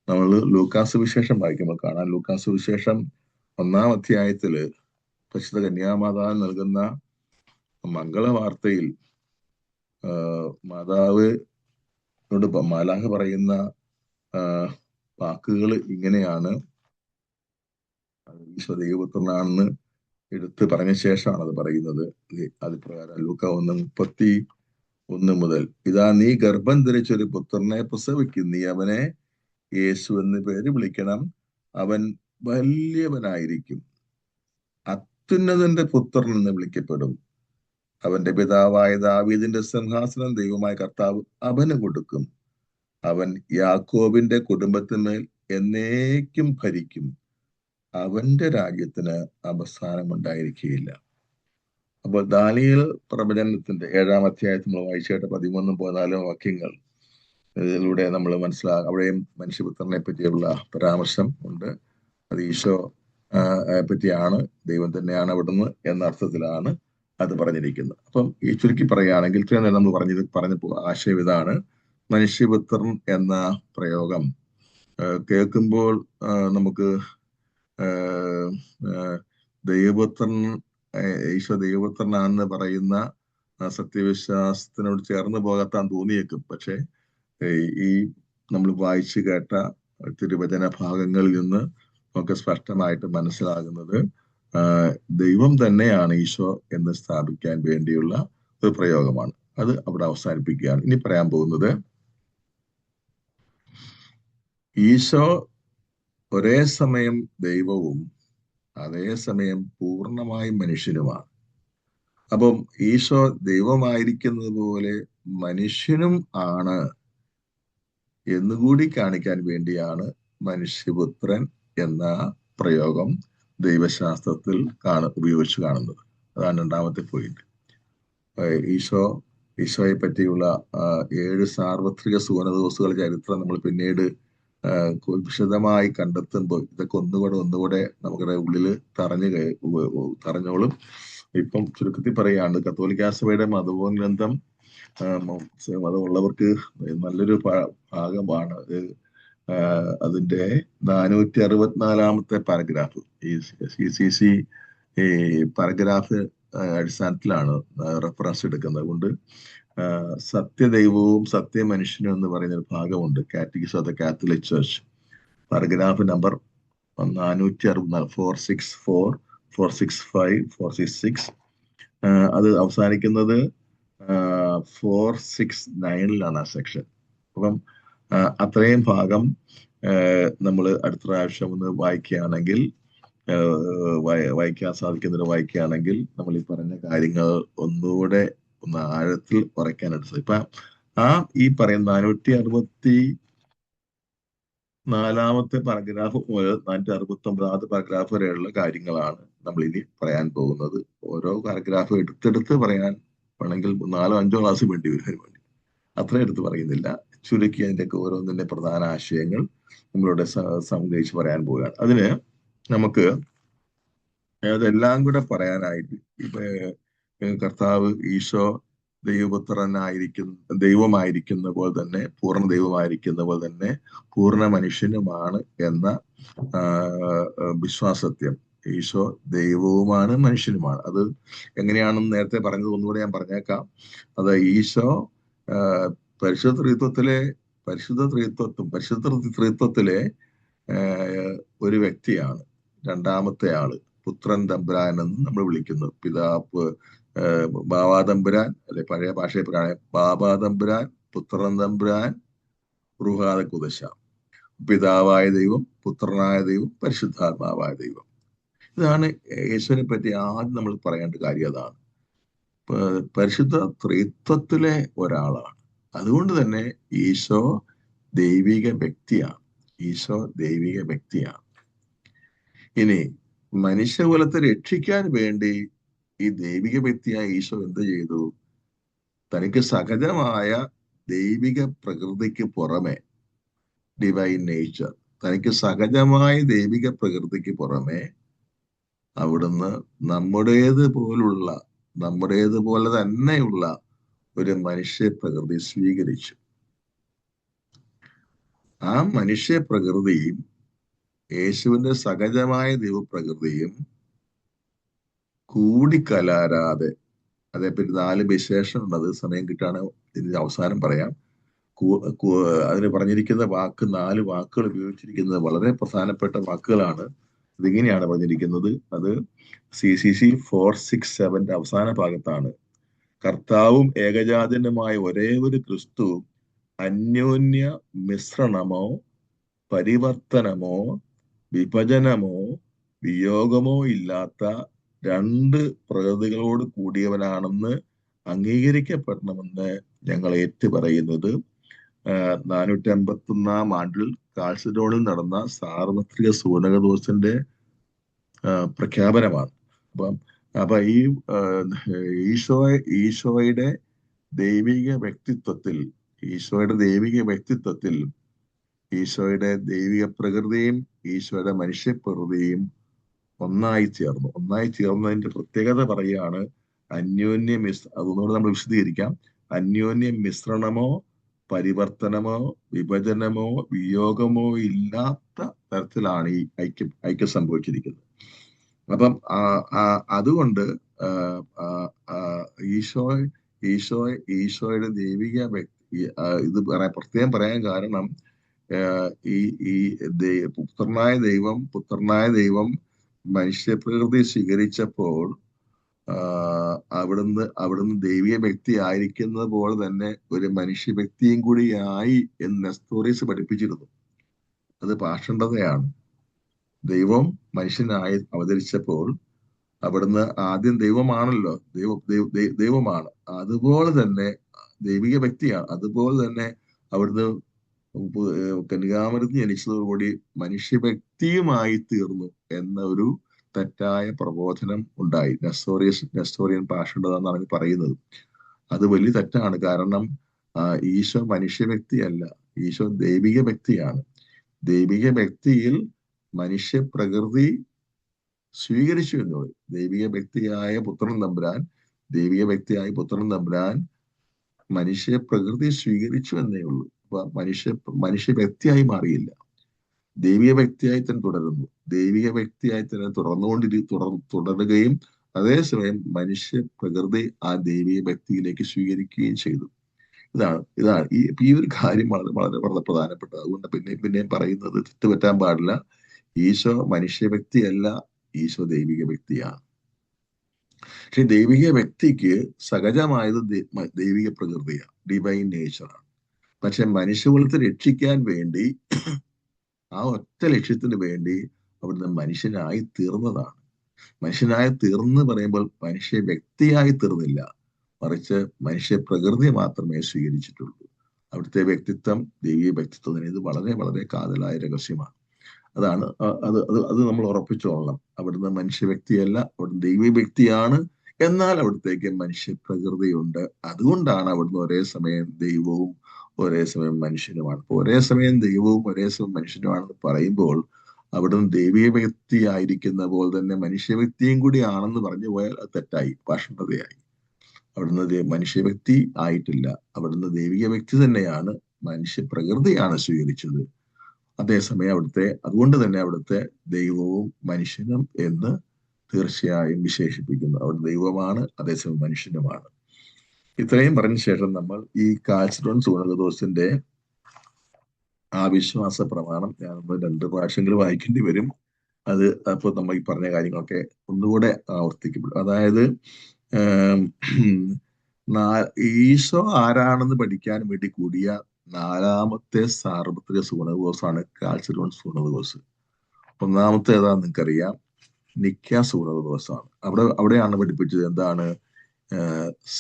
നമ്മൾ ലൂക്കാസ് വിശേഷം വായിക്കുമ്പോൾ കാണാൻ. ലൂക്കാസ് വിശേഷം 1-ാം അധ്യായത്തില് പരിശുദ്ധ കന്യാമാതാവ് നൽകുന്ന മംഗളവാർത്തയിൽ മാതാവിനോട് മാലാഖ പറയുന്ന വാക്കുകൾ ഇങ്ങനെയാണ്. ഈശോ ദൈവപുത്രനാണെന്ന് എടുത്ത് പറഞ്ഞ ശേഷമാണ് അത് പറയുന്നത്. അത് പ്രകാരം ലൂക്ക 1:31 മുതൽ, ഇതാ നീ ഗർഭം ധരിച്ചൊരു പുത്രനെ പ്രസവിക്കും, നീ അവനെ യേശു എന്ന് പേര് വിളിക്കണം. അവൻ വലിയവനായിരിക്കും, അത്യുന്നതന്റെ പുത്രൻ എന്ന് വിളിക്കപ്പെടും. അവന്റെ പിതാവായ ദാവീദിന്റെ സിംഹാസനം ദൈവമായ കർത്താവ് അവന് കൊടുക്കും. അവൻ യാക്കോബിന്റെ കുടുംബത്തിന്മേൽ എന്നേക്കും ഭരിക്കും. അവന്റെ രാജ്യത്തിന് അവസാനം ഉണ്ടായിരിക്കുകയില്ല. അപ്പോൾ ദാനിയേൽ പ്രവചനത്തിന്റെ 7-ാം അധ്യായത്തിൽ നമ്മൾ വായിച്ചേട്ട 13-14 വാക്യങ്ങൾ ഇതിലൂടെ നമ്മൾ അവിടെയും മനുഷ്യപുത്രനെ പറ്റിയുള്ള പരാമർശം ഉണ്ട്. അത് ഈശോ പറ്റിയാണ്, ദൈവം തന്നെയാണ് അവിടുന്ന് എന്ന അർത്ഥത്തിലാണ് അത് പറഞ്ഞിരിക്കുന്നത്. അപ്പം ഈ ചുരുക്കി പറയുകയാണെങ്കിൽ ഇത്രയും നേരം നമ്മൾ പറഞ്ഞ ആശയം ഇതാണ്. മനുഷ്യപുത്രൻ എന്ന പ്രയോഗം കേൾക്കുമ്പോൾ നമുക്ക് ദൈവപുത്രൻ, ഈശോ ദൈവപുത്രനാണെന്ന് പറയുന്ന സത്യവിശ്വാസത്തിനോട് ചേർന്ന് പോകാത്താൻ തോന്നിയേക്കും. പക്ഷെ ഈ നമ്മൾ വായിച്ചു കേട്ട തിരുവചന ഭാഗങ്ങളിൽ നിന്ന് നമുക്ക് സ്പഷ്ടമായിട്ട് മനസ്സിലാകുന്നത് ദൈവം തന്നെയാണ് ഈശോ എന്ന് സ്ഥാപിക്കാൻ വേണ്ടിയുള്ള ഒരു പ്രയോഗമാണ്. അത് അവിടെ അവസാനിപ്പിക്കുകയാണ്. ഇനി പറയാൻ പോകുന്നത്, ഈശോ ഒരേ സമയം ദൈവവും അതേസമയം പൂർണ്ണമായും മനുഷ്യനുമാണ്. അപ്പം ഈശോ ദൈവമായിരിക്കുന്നത് പോലെ മനുഷ്യനും ആണ് എന്നുകൂടി കാണിക്കാൻ വേണ്ടിയാണ് മനുഷ്യപുത്രൻ എന്ന പ്രയോഗം ദൈവശാസ്ത്രത്തിൽ ഉപയോഗിച്ച് കാണുന്നത്. അതാണ് രണ്ടാമത്തെ പോയിന്റ്. ഈശോയെ പറ്റിയുള്ള 7 സാർവത്രിക സുവർണദോസുകളുടെ ചരിത്രം നമ്മൾ പിന്നീട് വിശദമായി കണ്ടെത്തുമ്പോൾ ഇതൊക്കെ ഒന്നുകൂടെ നമ്മുടെ ഉള്ളിൽ തറഞ്ഞോളും. ഇപ്പം ചുരുക്കത്തിൽ പറയാണ്, കത്തോലിക്കാ സഭയുടെ മതബോധന ഗ്രന്ഥം മതമുള്ളവർക്ക് നല്ലൊരു ഭാഗമാണ്. അതിന്റെ 464 പാരഗ്രാഫ്, ഈ CCC പാരഗ്രാഫ് അടിസ്ഥാനത്തിലാണ് റെഫറൻസ് എടുക്കുന്നത്. അതുകൊണ്ട് സത്യദൈവവും സത്യമനുഷ്യനും എന്ന് പറയുന്ന ഒരു ഭാഗമുണ്ട് catechism of the Catholic church, paragraph number 464, 464, 465, 466. അത് അവസാനിക്കുന്നത് 469 ആ സെക്ഷൻ. അപ്പം അത്രയും ഭാഗം നമ്മൾ അടുത്ത പ്രാവശ്യം ഒന്ന് വായിക്കുകയാണെങ്കിൽ, വായിക്കാൻ വായിക്കുകയാണെങ്കിൽ നമ്മൾ ഈ പറഞ്ഞ കാര്യങ്ങൾ ഒന്നുകൂടെ ഒന്ന് ആഴത്തിൽ ഉറയ്ക്കാനായിട്ട് സാധിക്കും. ഇപ്പൊ ഈ പറയുന്ന 464 പാരഗ്രാഫ് മുതൽ 469 പാരഗ്രാഫ് വരെയുള്ള കാര്യങ്ങളാണ് നമ്മൾ ഇനി പറയാൻ പോകുന്നത്. ഓരോ പാരഗ്രാഫ് എടുത്തെടുത്ത് പറയാൻ വേണമെങ്കിൽ 4-5 ക്ലാസ് വേണ്ടി വരും. അത്ര എടുത്ത് പറയുന്നില്ല, ചുരുക്കി അതിൻ്റെയൊക്കെ ഓരോന്നിന്റെ പ്രധാന ആശയങ്ങൾ നമ്മളിവിടെ സംഗ്രഹിച്ച് പറയാൻ പോവുകയാണ്. അതിന് നമുക്ക് അതെല്ലാം കൂടെ പറയാനായിട്ട് ഇപ്പൊ കർത്താവ് ഈശോ ദൈവമായിരിക്കുന്ന പോലെ തന്നെ, പൂർണ്ണ ദൈവമായിരിക്കുന്ന പോലെ തന്നെ പൂർണ്ണ മനുഷ്യനുമാണ് എന്ന വിശ്വാസത്യം. ഈശോ ദൈവവുമാണ് മനുഷ്യനുമാണ്. അത് എങ്ങനെയാണെന്ന് നേരത്തെ പറഞ്ഞത് ഒന്നുകൂടെ ഞാൻ പറഞ്ഞേക്കാം. അത് ഈശോ പരിശുദ്ധ ത്രിത്വത്തിലെ ഒരു വ്യക്തിയാണ്. രണ്ടാമത്തെ ആള് പുത്രൻ തമ്പുരാൻ എന്ന് നമ്മൾ വിളിക്കുന്നു. പിതാവ് ബാബാ തമ്പുരാൻ, അല്ലെ പഴയ ഭാഷയിൽ പറയുകയാണെങ്കിൽ ബാബാ തമ്പുരാൻ, പുത്രൻ തമ്പുരാൻ, റൂഹാദ കുദശ. പിതാവായ ദൈവം, പുത്രനായ ദൈവം, പരിശുദ്ധാത്മാവായ ദൈവം. ഇതാണ് യേശുവിനെ പറ്റി ആദ്യം നമ്മൾ പറയേണ്ട കാര്യം. അതാണ് പരിശുദ്ധ ത്രിത്വത്തിലെ ഒരാളാണ്. അതുകൊണ്ട് തന്നെ ഈശോ ദൈവിക വ്യക്തിയാണ്. ഇനി മനുഷ്യകുലത്തെ രക്ഷിക്കാൻ വേണ്ടി ഈ ദൈവിക വ്യക്തിയായ ഈശോ എന്ത് ചെയ്തു? തനിക്ക് സഹജമായ ദൈവിക പ്രകൃതിക്ക് പുറമെ, ഡിവൈൻ നേച്ചർ, തനിക്ക് സഹജമായ ദൈവിക പ്രകൃതിക്ക് പുറമെ അവിടുന്ന് നമ്മുടേതുപോലെ തന്നെയുള്ള ഒരു മനുഷ്യ പ്രകൃതി സ്വീകരിച്ചു. ആ മനുഷ്യ പ്രകൃതിയും യേശുവിന്റെ സഹജമായ ദൈവപ്രകൃതിയും കൂടിക്കലാരാതെ, അതേപ്പറ്റി 4 വിശേഷമുണ്ട്. അത് സമയം കിട്ടാണ് ഇതിന്റെ അവസാനം പറയാം. അതിന് പറഞ്ഞിരിക്കുന്ന 4 വാക്കുകൾ ഉപയോഗിച്ചിരിക്കുന്നത് വളരെ പ്രധാനപ്പെട്ട വാക്കുകളാണ്. ഇതിങ്ങനെയാണ് പറഞ്ഞിരിക്കുന്നത്. അത് CCC 467 അവസാന ഭാഗത്താണ്. കർത്താവും ഏകജാതനുമായ ഒരേ ഒരു ക്രിസ്തുവും അന്യോന്യ മിശ്രണമോ പരിവർത്തനമോ വിഭജനമോ വിയോഗമോ ഇല്ലാത്ത 2 പ്രകൃതികളോട് കൂടിയവനാണെന്ന് അംഗീകരിക്കപ്പെടണമെന്ന് ഞങ്ങൾ ഏറ്റുപറയുന്നത് 451 ആണ്ടിൽ കാൽസഡോണിൽ നടന്ന സാർവത്രിക സൂനകദോസിന്റെ പ്രഖ്യാപനമാണ്. അപ്പൊ ഈ ഈശോയുടെ ദൈവിക വ്യക്തിത്വത്തിൽ ഈശോയുടെ ദൈവിക പ്രകൃതിയും ഈശോയുടെ മനുഷ്യപ്രകൃതിയും ഒന്നായി ചേർന്നതിന്റെ പ്രത്യേകത പറയുകയാണ്. അതൊന്നുകൂടെ നമ്മൾ വിശദീകരിക്കാം. അന്യോന്യ മിശ്രണമോ പരിവർത്തനമോ വിഭജനമോ വിയോഗമോ ഇല്ലാത്ത തരത്തിലാണ് ഈ ഐക്യം സംഭവിച്ചിരിക്കുന്നത്. അപ്പം അതുകൊണ്ട് ഈശോയുടെ ദൈവിക വ്യക്തി ഇത് പ്രത്യേകം പറയാൻ കാരണം, ഈ പുത്രനായ ദൈവം മനുഷ്യപ്രകൃതി സ്വീകരിച്ചപ്പോൾ അവിടുന്ന് ദൈവിക വ്യക്തി ആയിരിക്കുന്നത് പോലെ തന്നെ ഒരു മനുഷ്യ വ്യക്തിയും കൂടി ആയി എന്ന് നെസ്തോറിയസ് പഠിപ്പിച്ചിരുന്നു. അത് പാഷണ്ഡതയാണ്. ദൈവം മനുഷ്യനായി അവതരിച്ചപ്പോൾ അവിടുന്ന് ആദ്യം ദൈവമാണല്ലോ, ദൈവമാണ്. അതുപോലെ തന്നെ ദൈവിക വ്യക്തിയാണ്. അതുപോലെ തന്നെ അവിടുന്ന് കന്യകാമരത്തിൽ ജനിച്ചതോടുകൂടി മനുഷ്യ വ്യക്തിയുമായി തീർന്നു എന്ന ഒരു തെറ്റായ പ്രബോധനം ഉണ്ടായി. നെസ്റ്റോറിയൻ പാഷണ്ഡത എന്നാണ് പറയുന്നത്. അത് വലിയ തെറ്റാണ്. കാരണം ഈശോ മനുഷ്യ വ്യക്തിയല്ല, ഈശോ ദൈവിക വ്യക്തിയാണ്. ദൈവിക വ്യക്തിയിൽ മനുഷ്യ പ്രകൃതി സ്വീകരിച്ചു എന്ന് പറയും. ദൈവിക വ്യക്തിയായ പുത്രൻ തമ്പുരാൻ മനുഷ്യ പ്രകൃതി സ്വീകരിച്ചു എന്നേ ഉള്ളൂ. അപ്പൊ മനുഷ്യ വ്യക്തിയായി മാറിയില്ല, ദൈവിക വ്യക്തിയായി തന്നെ തുടരുന്നു. ദൈവിക വ്യക്തിയായി തന്നെ തുടരുകയും അതേസമയം മനുഷ്യ പ്രകൃതി ആ ദൈവിക വ്യക്തിയിലേക്ക് സ്വീകരിക്കുകയും ചെയ്തു. ഇതാണ് ഈ ഒരു കാര്യം വളരെ വളരെ വളരെ പ്രധാനപ്പെട്ടത്. അതുകൊണ്ട് പിന്നെയും പറയുന്നത് തെറ്റുപറ്റാൻ പാടില്ല. ഈശോ മനുഷ്യ വ്യക്തിയല്ല, ഈശോ ദൈവിക വ്യക്തിയാണ്. പക്ഷെ ദൈവിക വ്യക്തിക്ക് സഹജമായത് ദൈവിക പ്രകൃതിയാണ്, ഡിവൈൻ നേച്ചറാണ്. പക്ഷെ മനുഷ്യകുലത്തെ രക്ഷിക്കാൻ വേണ്ടി, ആ ഒറ്റ ലക്ഷ്യത്തിന് വേണ്ടി അവിടുന്ന് മനുഷ്യനായി തീർന്നതാണ്. മനുഷ്യനായി തീർന്ന് പറയുമ്പോൾ മനുഷ്യ വ്യക്തിയായി തീർന്നില്ല, മറിച്ച് മനുഷ്യ പ്രകൃതി മാത്രമേ സ്വീകരിച്ചിട്ടുള്ളൂ. അവിടുത്തെ വ്യക്തിത്വം ദൈവിക വ്യക്തിത്വം തന്നെ. ഇത് വളരെ വളരെ കാതലായ രഹസ്യമാണ്. അതാണ് അത് നമ്മൾ ഉറപ്പിച്ചോളണം. അവിടുന്ന് മനുഷ്യ വ്യക്തിയല്ല, അവിടുന്ന് ദൈവിക വ്യക്തിയാണ്. എന്നാൽ അവിടുത്തേക്ക് മനുഷ്യ പ്രകൃതിയുണ്ട്. അതുകൊണ്ടാണ് അവിടുന്ന് ഒരേ സമയം ദൈവവും ഒരേ സമയം മനുഷ്യനുമാണ്. അപ്പൊ ഒരേ സമയം ദൈവവും ഒരേ സമയം മനുഷ്യനുമാണെന്ന് പറയുമ്പോൾ അവിടുന്ന് ദൈവിക വ്യക്തി ആയിരിക്കുന്ന പോലെ തന്നെ മനുഷ്യ വ്യക്തിയും കൂടി ആണെന്ന് പറഞ്ഞു പോയാൽ അത് തെറ്റായി, പാഷണ്ഡതയായി. അവിടുന്ന് മനുഷ്യ വ്യക്തി ആയിട്ടില്ല, അവിടുന്ന് ദൈവിക വ്യക്തി തന്നെയാണ്, മനുഷ്യ പ്രകൃതിയാണ് സ്വീകരിച്ചത്. അതേസമയം അതുകൊണ്ട് തന്നെ അവിടുത്തെ ദൈവവും മനുഷ്യനും എന്ന് തീർച്ചയായും വിശേഷിപ്പിക്കുന്നു. അവിടെ ദൈവമാണ്, അതേസമയം മനുഷ്യനുമാണ്. ഇത്രയും പറഞ്ഞ ശേഷം നമ്മൾ ഈ കാൽസിഡോൺ സൂനകദോസിന്റെ ആ വിശ്വാസ പ്രമാണം ഞാൻ 2 പ്രാവശ്യങ്ങൾ വായിക്കേണ്ടി വരും. അത് അപ്പോൾ നമ്മൾ ഈ പറഞ്ഞ കാര്യങ്ങളൊക്കെ ഒന്നുകൂടെ ആവർത്തിക്കപ്പെടും. അതായത് ഈശോ ആരാണെന്ന് പഠിക്കാൻ വേണ്ടി കൂടിയ 4ാമത്തെ സാർവത്രിക സൂനകദോസാണ് കാൽസിഡോൺ സൂനകദോസ്. 1ാമത്തെ ഏതാന്ന് നിങ്ങൾക്കറിയാം, നിക്ക സൂനകദോസാണ്. അവിടെയാണ് പഠിപ്പിച്ചത് എന്താണ്?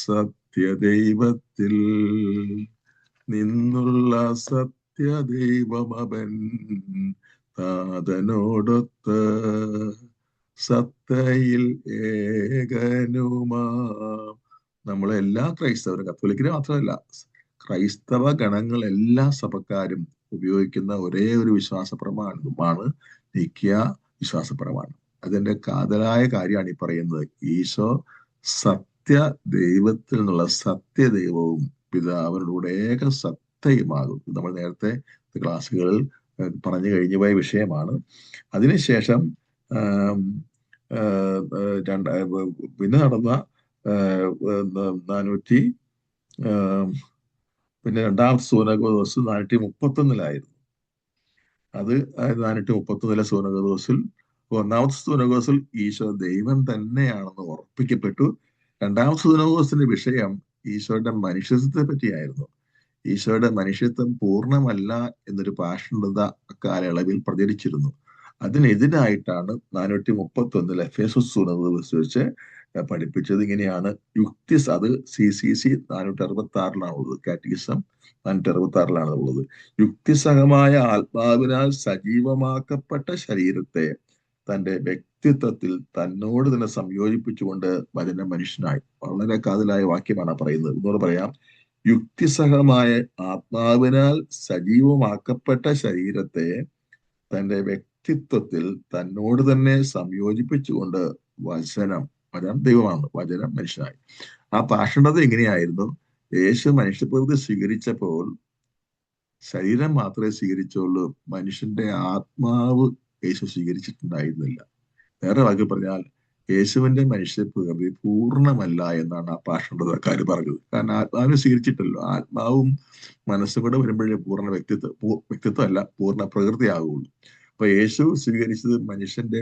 സത്യദൈവത്തിൽ നിന്നുള്ള സത്യദൈവമവൻ താതനോടൊത്ത് സത്തയിൽ ഏകനുമാം. നമ്മളെല്ലാ ക്രൈസ്തവരും, കത്തോലിക്കര് മാത്രമല്ല, ക്രൈസ്തവ ഗണങ്ങൾ എല്ലാ സഭക്കാരും ഉപയോഗിക്കുന്ന ഒരേ ഒരു വിശ്വാസ പ്രമാണമാണ് നിക്യ വിശ്വാസ പ്രമാണം. അതിന്റെ കാതലായ കാര്യമാണ് ഈ പറയുന്നത്. ഈശോ സത്യ ദൈവത്തിൽ നിന്നുള്ള സത്യദൈവവും പിതാവിനോട് ഏക സത്തയുമാകും. നമ്മൾ നേരത്തെ ക്ലാസ്സുകളിൽ പറഞ്ഞു കഴിഞ്ഞു പോയ വിഷയമാണ്. അതിനുശേഷം പിന്നെ നടന്ന 2ാമത്തെ സൂനകദോസ് 431 അത് 431 സൂനകദോസിൽ 1ാമത്തെ സൂനകദോസിൽ ഈശോ ദൈവം തന്നെയാണെന്ന് ഉറപ്പിക്കപ്പെട്ടു. 2ാമത്തെ സൂനകദോസിന്റെ വിഷയം ഈശോയുടെ മനുഷ്യത്വത്തെ പറ്റിയായിരുന്നു. ഈശോയുടെ മനുഷ്യത്വം പൂർണ്ണമല്ല എന്നൊരു പാഷണ്ഡത അക്കാലയളവിൽ പ്രചരിച്ചിരുന്നു. അതിനെതിരായിട്ടാണ് 431 എഫേസസ് സൂനകദോസ് വെച്ച് പഠിപ്പിച്ചത്. ഇങ്ങനെയാണ് അത് CCC 466 കാറ്റഗിസം 466 ഉള്ളത്. യുക്തിസഹമായ ആത്മാവിനാൽ സജീവമാക്കപ്പെട്ട ശരീരത്തെ തന്റെ വ്യക്തിത്വത്തിൽ തന്നോട് തന്നെ സംയോജിപ്പിച്ചുകൊണ്ട് വചനം മനുഷ്യനായി. വളരെ കാതലായ വാക്യമാണ് പറയുന്നത്. എന്നോട് പറയാം, യുക്തിസഹമായ ആത്മാവിനാൽ സജീവമാക്കപ്പെട്ട ശരീരത്തെ തന്റെ വ്യക്തിത്വത്തിൽ തന്നോട് തന്നെ സംയോജിപ്പിച്ചുകൊണ്ട് വചനം ദൈവമാണ്, വചനം മനുഷ്യനായി. ആ പാഷണ്ഡത എങ്ങനെയായിരുന്നു? യേശു മനുഷ്യപ്രകൃതി സ്വീകരിച്ചപ്പോൾ ശരീരം മാത്രമേ സ്വീകരിച്ചുള്ളൂ, മനുഷ്യന്റെ ആത്മാവ് യേശു സ്വീകരിച്ചിട്ടുണ്ടായിരുന്നില്ല. വേറെ വാക്കിൽ പറഞ്ഞാൽ യേശുവിന്റെ മനുഷ്യപ്രകൃതി പൂർണ്ണമല്ല എന്നാണ് ആ പാഷണ്ഡതക്കാർ പറഞ്ഞത്. കാരണം ആത്മാവിനെ സ്വീകരിച്ചിട്ടല്ലോ. ആത്മാവും മനസ്സും കൂടെ വരുമ്പോഴേ പൂർണ്ണ വ്യക്തിത്വം അല്ല, പൂർണ്ണ പ്രകൃതി ആകുള്ളൂ. അപ്പൊ യേശു സ്വീകരിച്ചത് മനുഷ്യന്റെ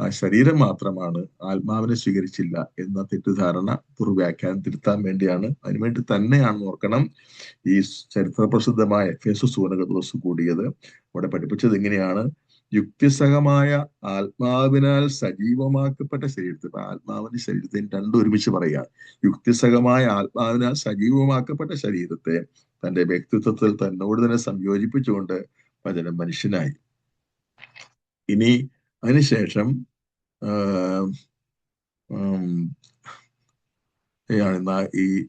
ആ ശരീരം മാത്രമാണ്, ആത്മാവിനെ സ്വീകരിച്ചില്ല എന്ന തെറ്റിദ്ധാരണ ദുർവ്യാഖ്യാനം തിരുത്താൻ വേണ്ടിയാണ്. അതിനുവേണ്ടി തന്നെയാണെന്ന് ഓർക്കണം ഈ ചരിത്രപ്രസിദ്ധമായ എഫേസസ് സൂനക ദിവസം കൂടിയത്. അവിടെ പഠിപ്പിച്ചത് ഇങ്ങനെയാണ്: യുക്തിസഹമായ ആത്മാവിനാൽ സജീവമാക്കപ്പെട്ട ശരീരത്തെ. ഇപ്പൊ ആത്മാവിന്റെ ശരീരത്തെയും രണ്ടും ഒരുമിച്ച് പറയുകയാണ്. യുക്തിസഹമായ ആത്മാവിനാൽ സജീവമാക്കപ്പെട്ട ശരീരത്തെ തന്റെ വ്യക്തിത്വത്തിൽ തന്നോട് തന്നെ സംയോജിപ്പിച്ചുകൊണ്ട് വചനം മനുഷ്യനായി. ഇനി അതിനുശേഷം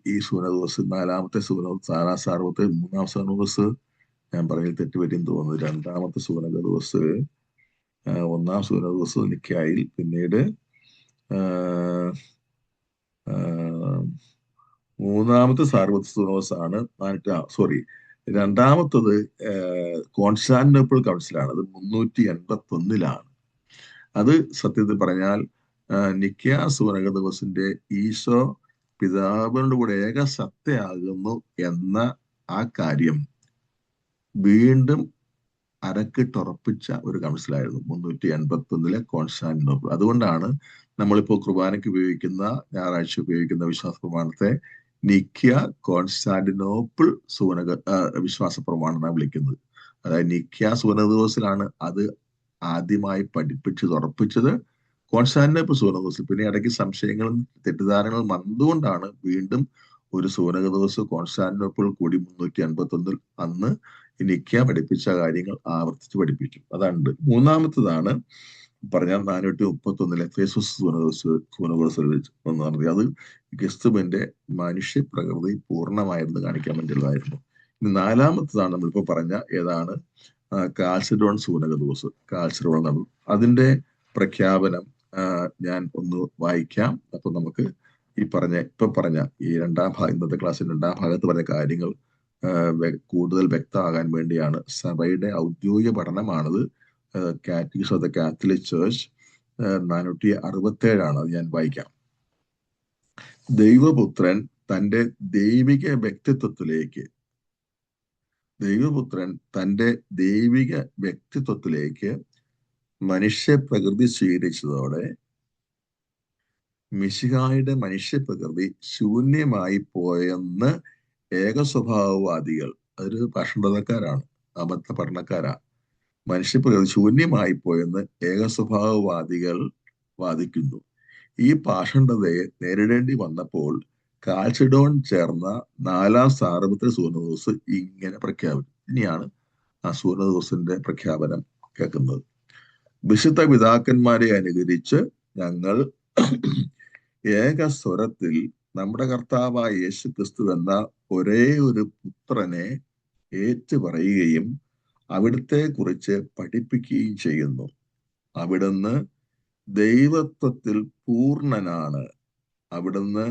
ഈ സൂനദോസ്, നാലാമത്തെ സൂനദോസ്, സാറാസാർവത്തെ മൂന്നാം സൂനദോസ്, ഞാൻ പറഞ്ഞതിൽ തെറ്റുപറ്റിയെന്ന് തോന്നുന്നു. രണ്ടാമത്തെ സൂനദോസ്, ഒന്നാം സൂനദോസ് നിക്കായിൽ, പിന്നീട് മൂന്നാമത്തെ സാർവത്ത് സൂനദോസ് ആണ്. സോറി, രണ്ടാമത്തത് കോൺസ്റ്റാന്റിനോപ്പിൾ കൗൺസിലാണ്. അത് 381 അത് സത്യത്തിൽ പറഞ്ഞാൽ നിക്യാ സൂനക ദിവസത്തിന്റെ ഈശോ പിതാവിനോട് കൂടെ ഏക സത്തയാകുന്നു എന്ന ആ കാര്യം വീണ്ടും അരക്കിട്ടുറപ്പിച്ച ഒരു കൗൺസിലായിരുന്നു 381 കോൺസ്റ്റാന്റിനോപ്പിൾ. അതുകൊണ്ടാണ് നമ്മളിപ്പോ കുർബാനയ്ക്ക് ഉപയോഗിക്കുന്ന, ഞായറാഴ്ച ഉപയോഗിക്കുന്ന വിശ്വാസ പ്രമാണത്തെ നിക്യ കോൺസ്റ്റാന്റിനോപ്പിൾ സൂനക വിശ്വാസ പ്രമാണം എന്നാണ് വിളിക്കുന്നത്. അതായത് നിക്യ സൂനക ദിവസത്തിലാണ് അത് ആദ്യമായി പഠിപ്പിച്ചത്, ഉറപ്പിച്ചത്. കോൺസ്റ്റാന്റിനോപ്പിൾ സൂനക ദിവസം പിന്നെ ഇടയ്ക്ക് സംശയങ്ങളും തെറ്റിദ്ധാരണകളും വന്നുകൊണ്ടാണ് വീണ്ടും ഒരു സൂനക ദിവസം കോൺസ്റ്റാന്റിനോപ്പിൾ കൂടി 381 അന്ന് നിക്യ പഠിപ്പിച്ച കാര്യങ്ങൾ ആവർത്തിച്ച് പഠിപ്പിച്ചു. അതാണ്. മൂന്നാമത്തതാണ് പറഞ്ഞാൽ 431 എഫേസസ് സൂനകോസ് എന്ന് പറഞ്ഞത്. അത് ക്രിസ്തുവിന്റെ മനുഷ്യ പ്രകൃതി പൂർണ്ണമായിരുന്നു കാണിക്കാൻ വേണ്ടിയുള്ളതായിരുന്നു. ഇനി നാലാമത്തതാണ് നമ്മളിപ്പോ പറഞ്ഞ ഏതാണ്, കാൽസിഡോൺ സൂനക ദിവസം. കാൽസിഡോൺ നമ്മൾ അതിന്റെ പ്രഖ്യാപനം ഞാൻ ഒന്ന് വായിക്കാം. അപ്പൊ നമുക്ക് ഇപ്പൊ പറഞ്ഞ ഈ ഇന്നത്തെ ക്ലാസ്സിൽ രണ്ടാം ഭാഗത്ത് പറഞ്ഞ കാര്യങ്ങൾ കൂടുതൽ വ്യക്തമാകാൻ വേണ്ടിയാണ്. സഭയുടെ ഔദ്യോഗിക പഠനമാണത്. Catechism of the Catholic Church 467 അത് ഞാൻ വായിക്കാം. ദൈവപുത്രൻ തന്റെ ദൈവിക വ്യക്തിത്വത്തിലേക്ക് മനുഷ്യ പ്രകൃതി സ്വീകരിച്ചതോടെ മിശിഹായുടെ മനുഷ്യപ്രകൃതി ശൂന്യമായി പോയെന്ന് ഏകസ്വഭാവവാദികൾ, അതൊരു ഭാഷണക്കാരാണ്, അബദ്ധ പഠനക്കാരാണ്, മനുഷ്യപ്രകൃതി ശൂന്യമായി പോയെന്ന് ഏകസ്വഭാവവാദികൾ വാദിക്കുന്നു. ഈ പാഷണ്ഡതയെ നേരിടേണ്ടി വന്നപ്പോൾ കാൽസിഡോൺ ചേർന്ന നാലാം സാർവത്രിക സൂനദോസ് ഇങ്ങനെ പ്രഖ്യാപിച്ചു. ഇനിയാണ് ആ സൂനദോസിന്റെ പ്രഖ്യാപനം കേൾക്കുന്നത്. വിശുദ്ധ പിതാക്കന്മാരെ അനുകരിച്ച് ഞങ്ങൾ ഏക സ്വരത്തിൽ നമ്മുടെ കർത്താവായ യേശു ക്രിസ്തു എന്ന ഒരേ ഒരു പുത്രനെ ഏറ്റുപറയുകയും അവിടുത്തെ കുറിച്ച് പഠിപ്പിക്കുകയും ചെയ്യുന്നു. അവിടുന്ന് ദൈവത്വത്തിൽ പൂർണ്ണനാണ്, അവിടുന്ന്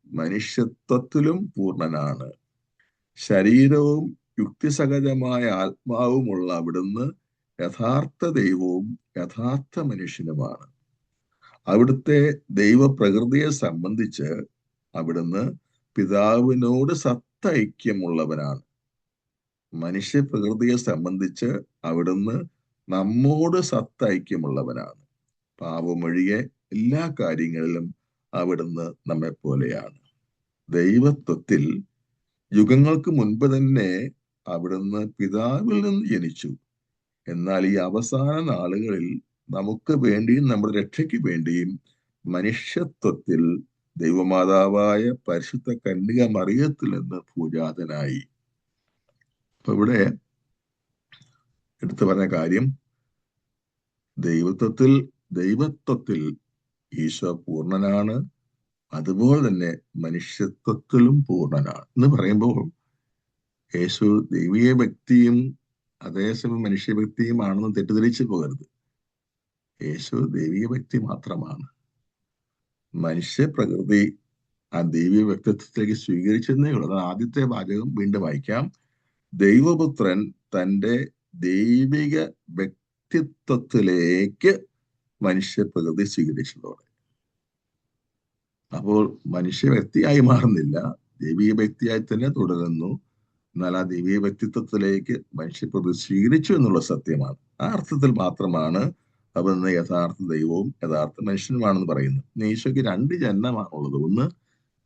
മനുഷ്യത്വത്തിലും പൂർണ്ണനാണ്. ശരീരവും യുക്തിസഹജമായ ആത്മാവുമുള്ള അവിടുന്ന് യഥാർത്ഥ ദൈവവും യഥാർത്ഥ മനുഷ്യനുമാണ്. അവിടുത്തെ ദൈവപ്രകൃതിയെ സംബന്ധിച്ച് അവിടുന്ന് പിതാവിനോട് സത്തൈക്യമുള്ളവനാണ്. മനുഷ്യപ്രകൃതിയെ സംബന്ധിച്ച് അവിടുന്ന് നമ്മോട് സത്തൈക്യമുള്ളവനാണ്. പാപമൊഴികെ എല്ലാ കാര്യങ്ങളിലും അവിടുന്ന് നമ്മെ പോലെയാണ്. ദൈവത്വത്തിൽ യുഗങ്ങൾക്ക് മുൻപ് തന്നെ അവിടുന്ന് പിതാവിൽ നിന്ന് ജനിച്ചു. എന്നാൽ ഈ അവസാന നാളുകളിൽ നമുക്ക് വേണ്ടിയും നമ്മുടെ രക്ഷയ്ക്ക് വേണ്ടിയും മനുഷ്യത്വത്തിൽ ദൈവമാതാവായ പരിശുദ്ധ കന്യക മറിയത്തിൽ നിന്ന് പൂജാതനായി. അപ്പൊ ഇവിടെ എടുത്തു പറഞ്ഞ കാര്യം, ദൈവത്വത്തിൽ ഈശോ പൂർണ്ണനാണ്, അതുപോലെ തന്നെ മനുഷ്യത്വത്തിലും പൂർണ്ണനാണ് എന്ന് പറയുമ്പോൾ യേശു ദൈവീയ വ്യക്തിയും അതേസമയം മനുഷ്യ വ്യക്തിയുമാണെന്ന് തെറ്റിദ്ധരിച്ചു പോകരുത്. യേശു ദൈവീയ വ്യക്തി മാത്രമാണ്. മനുഷ്യ പ്രകൃതി ആ ദൈവീയ വ്യക്തിത്വത്തിലേക്ക് സ്വീകരിച്ചെന്നേ ഉള്ളൂ. അതാണ് ആദ്യത്തെ വാചകം. വീണ്ടും വായിക്കാം. ദൈവപുത്രൻ തന്റെ ദൈവിക വ്യക്തിത്വത്തിലേക്ക് മനുഷ്യ പ്രകൃതി സ്വീകരിച്ചതോടെ. അപ്പോൾ മനുഷ്യ വ്യക്തിയായി മാറുന്നില്ല, ദൈവീയ വ്യക്തിയായി തന്നെ തുടരുന്നു. എന്നാൽ ആ ദൈവീയ വ്യക്തിത്വത്തിലേക്ക് മനുഷ്യപ്രകൃതി സ്വീകരിച്ചു എന്നുള്ള സത്യമാണ്. ആ അർത്ഥത്തിൽ മാത്രമാണ് അവൻ യഥാർത്ഥ ദൈവവും യഥാർത്ഥ മനുഷ്യനുമാണെന്ന് പറയുന്നു. ഈശോയ്ക്ക് രണ്ട് ജനനമാണുള്ളത്. ഒന്ന്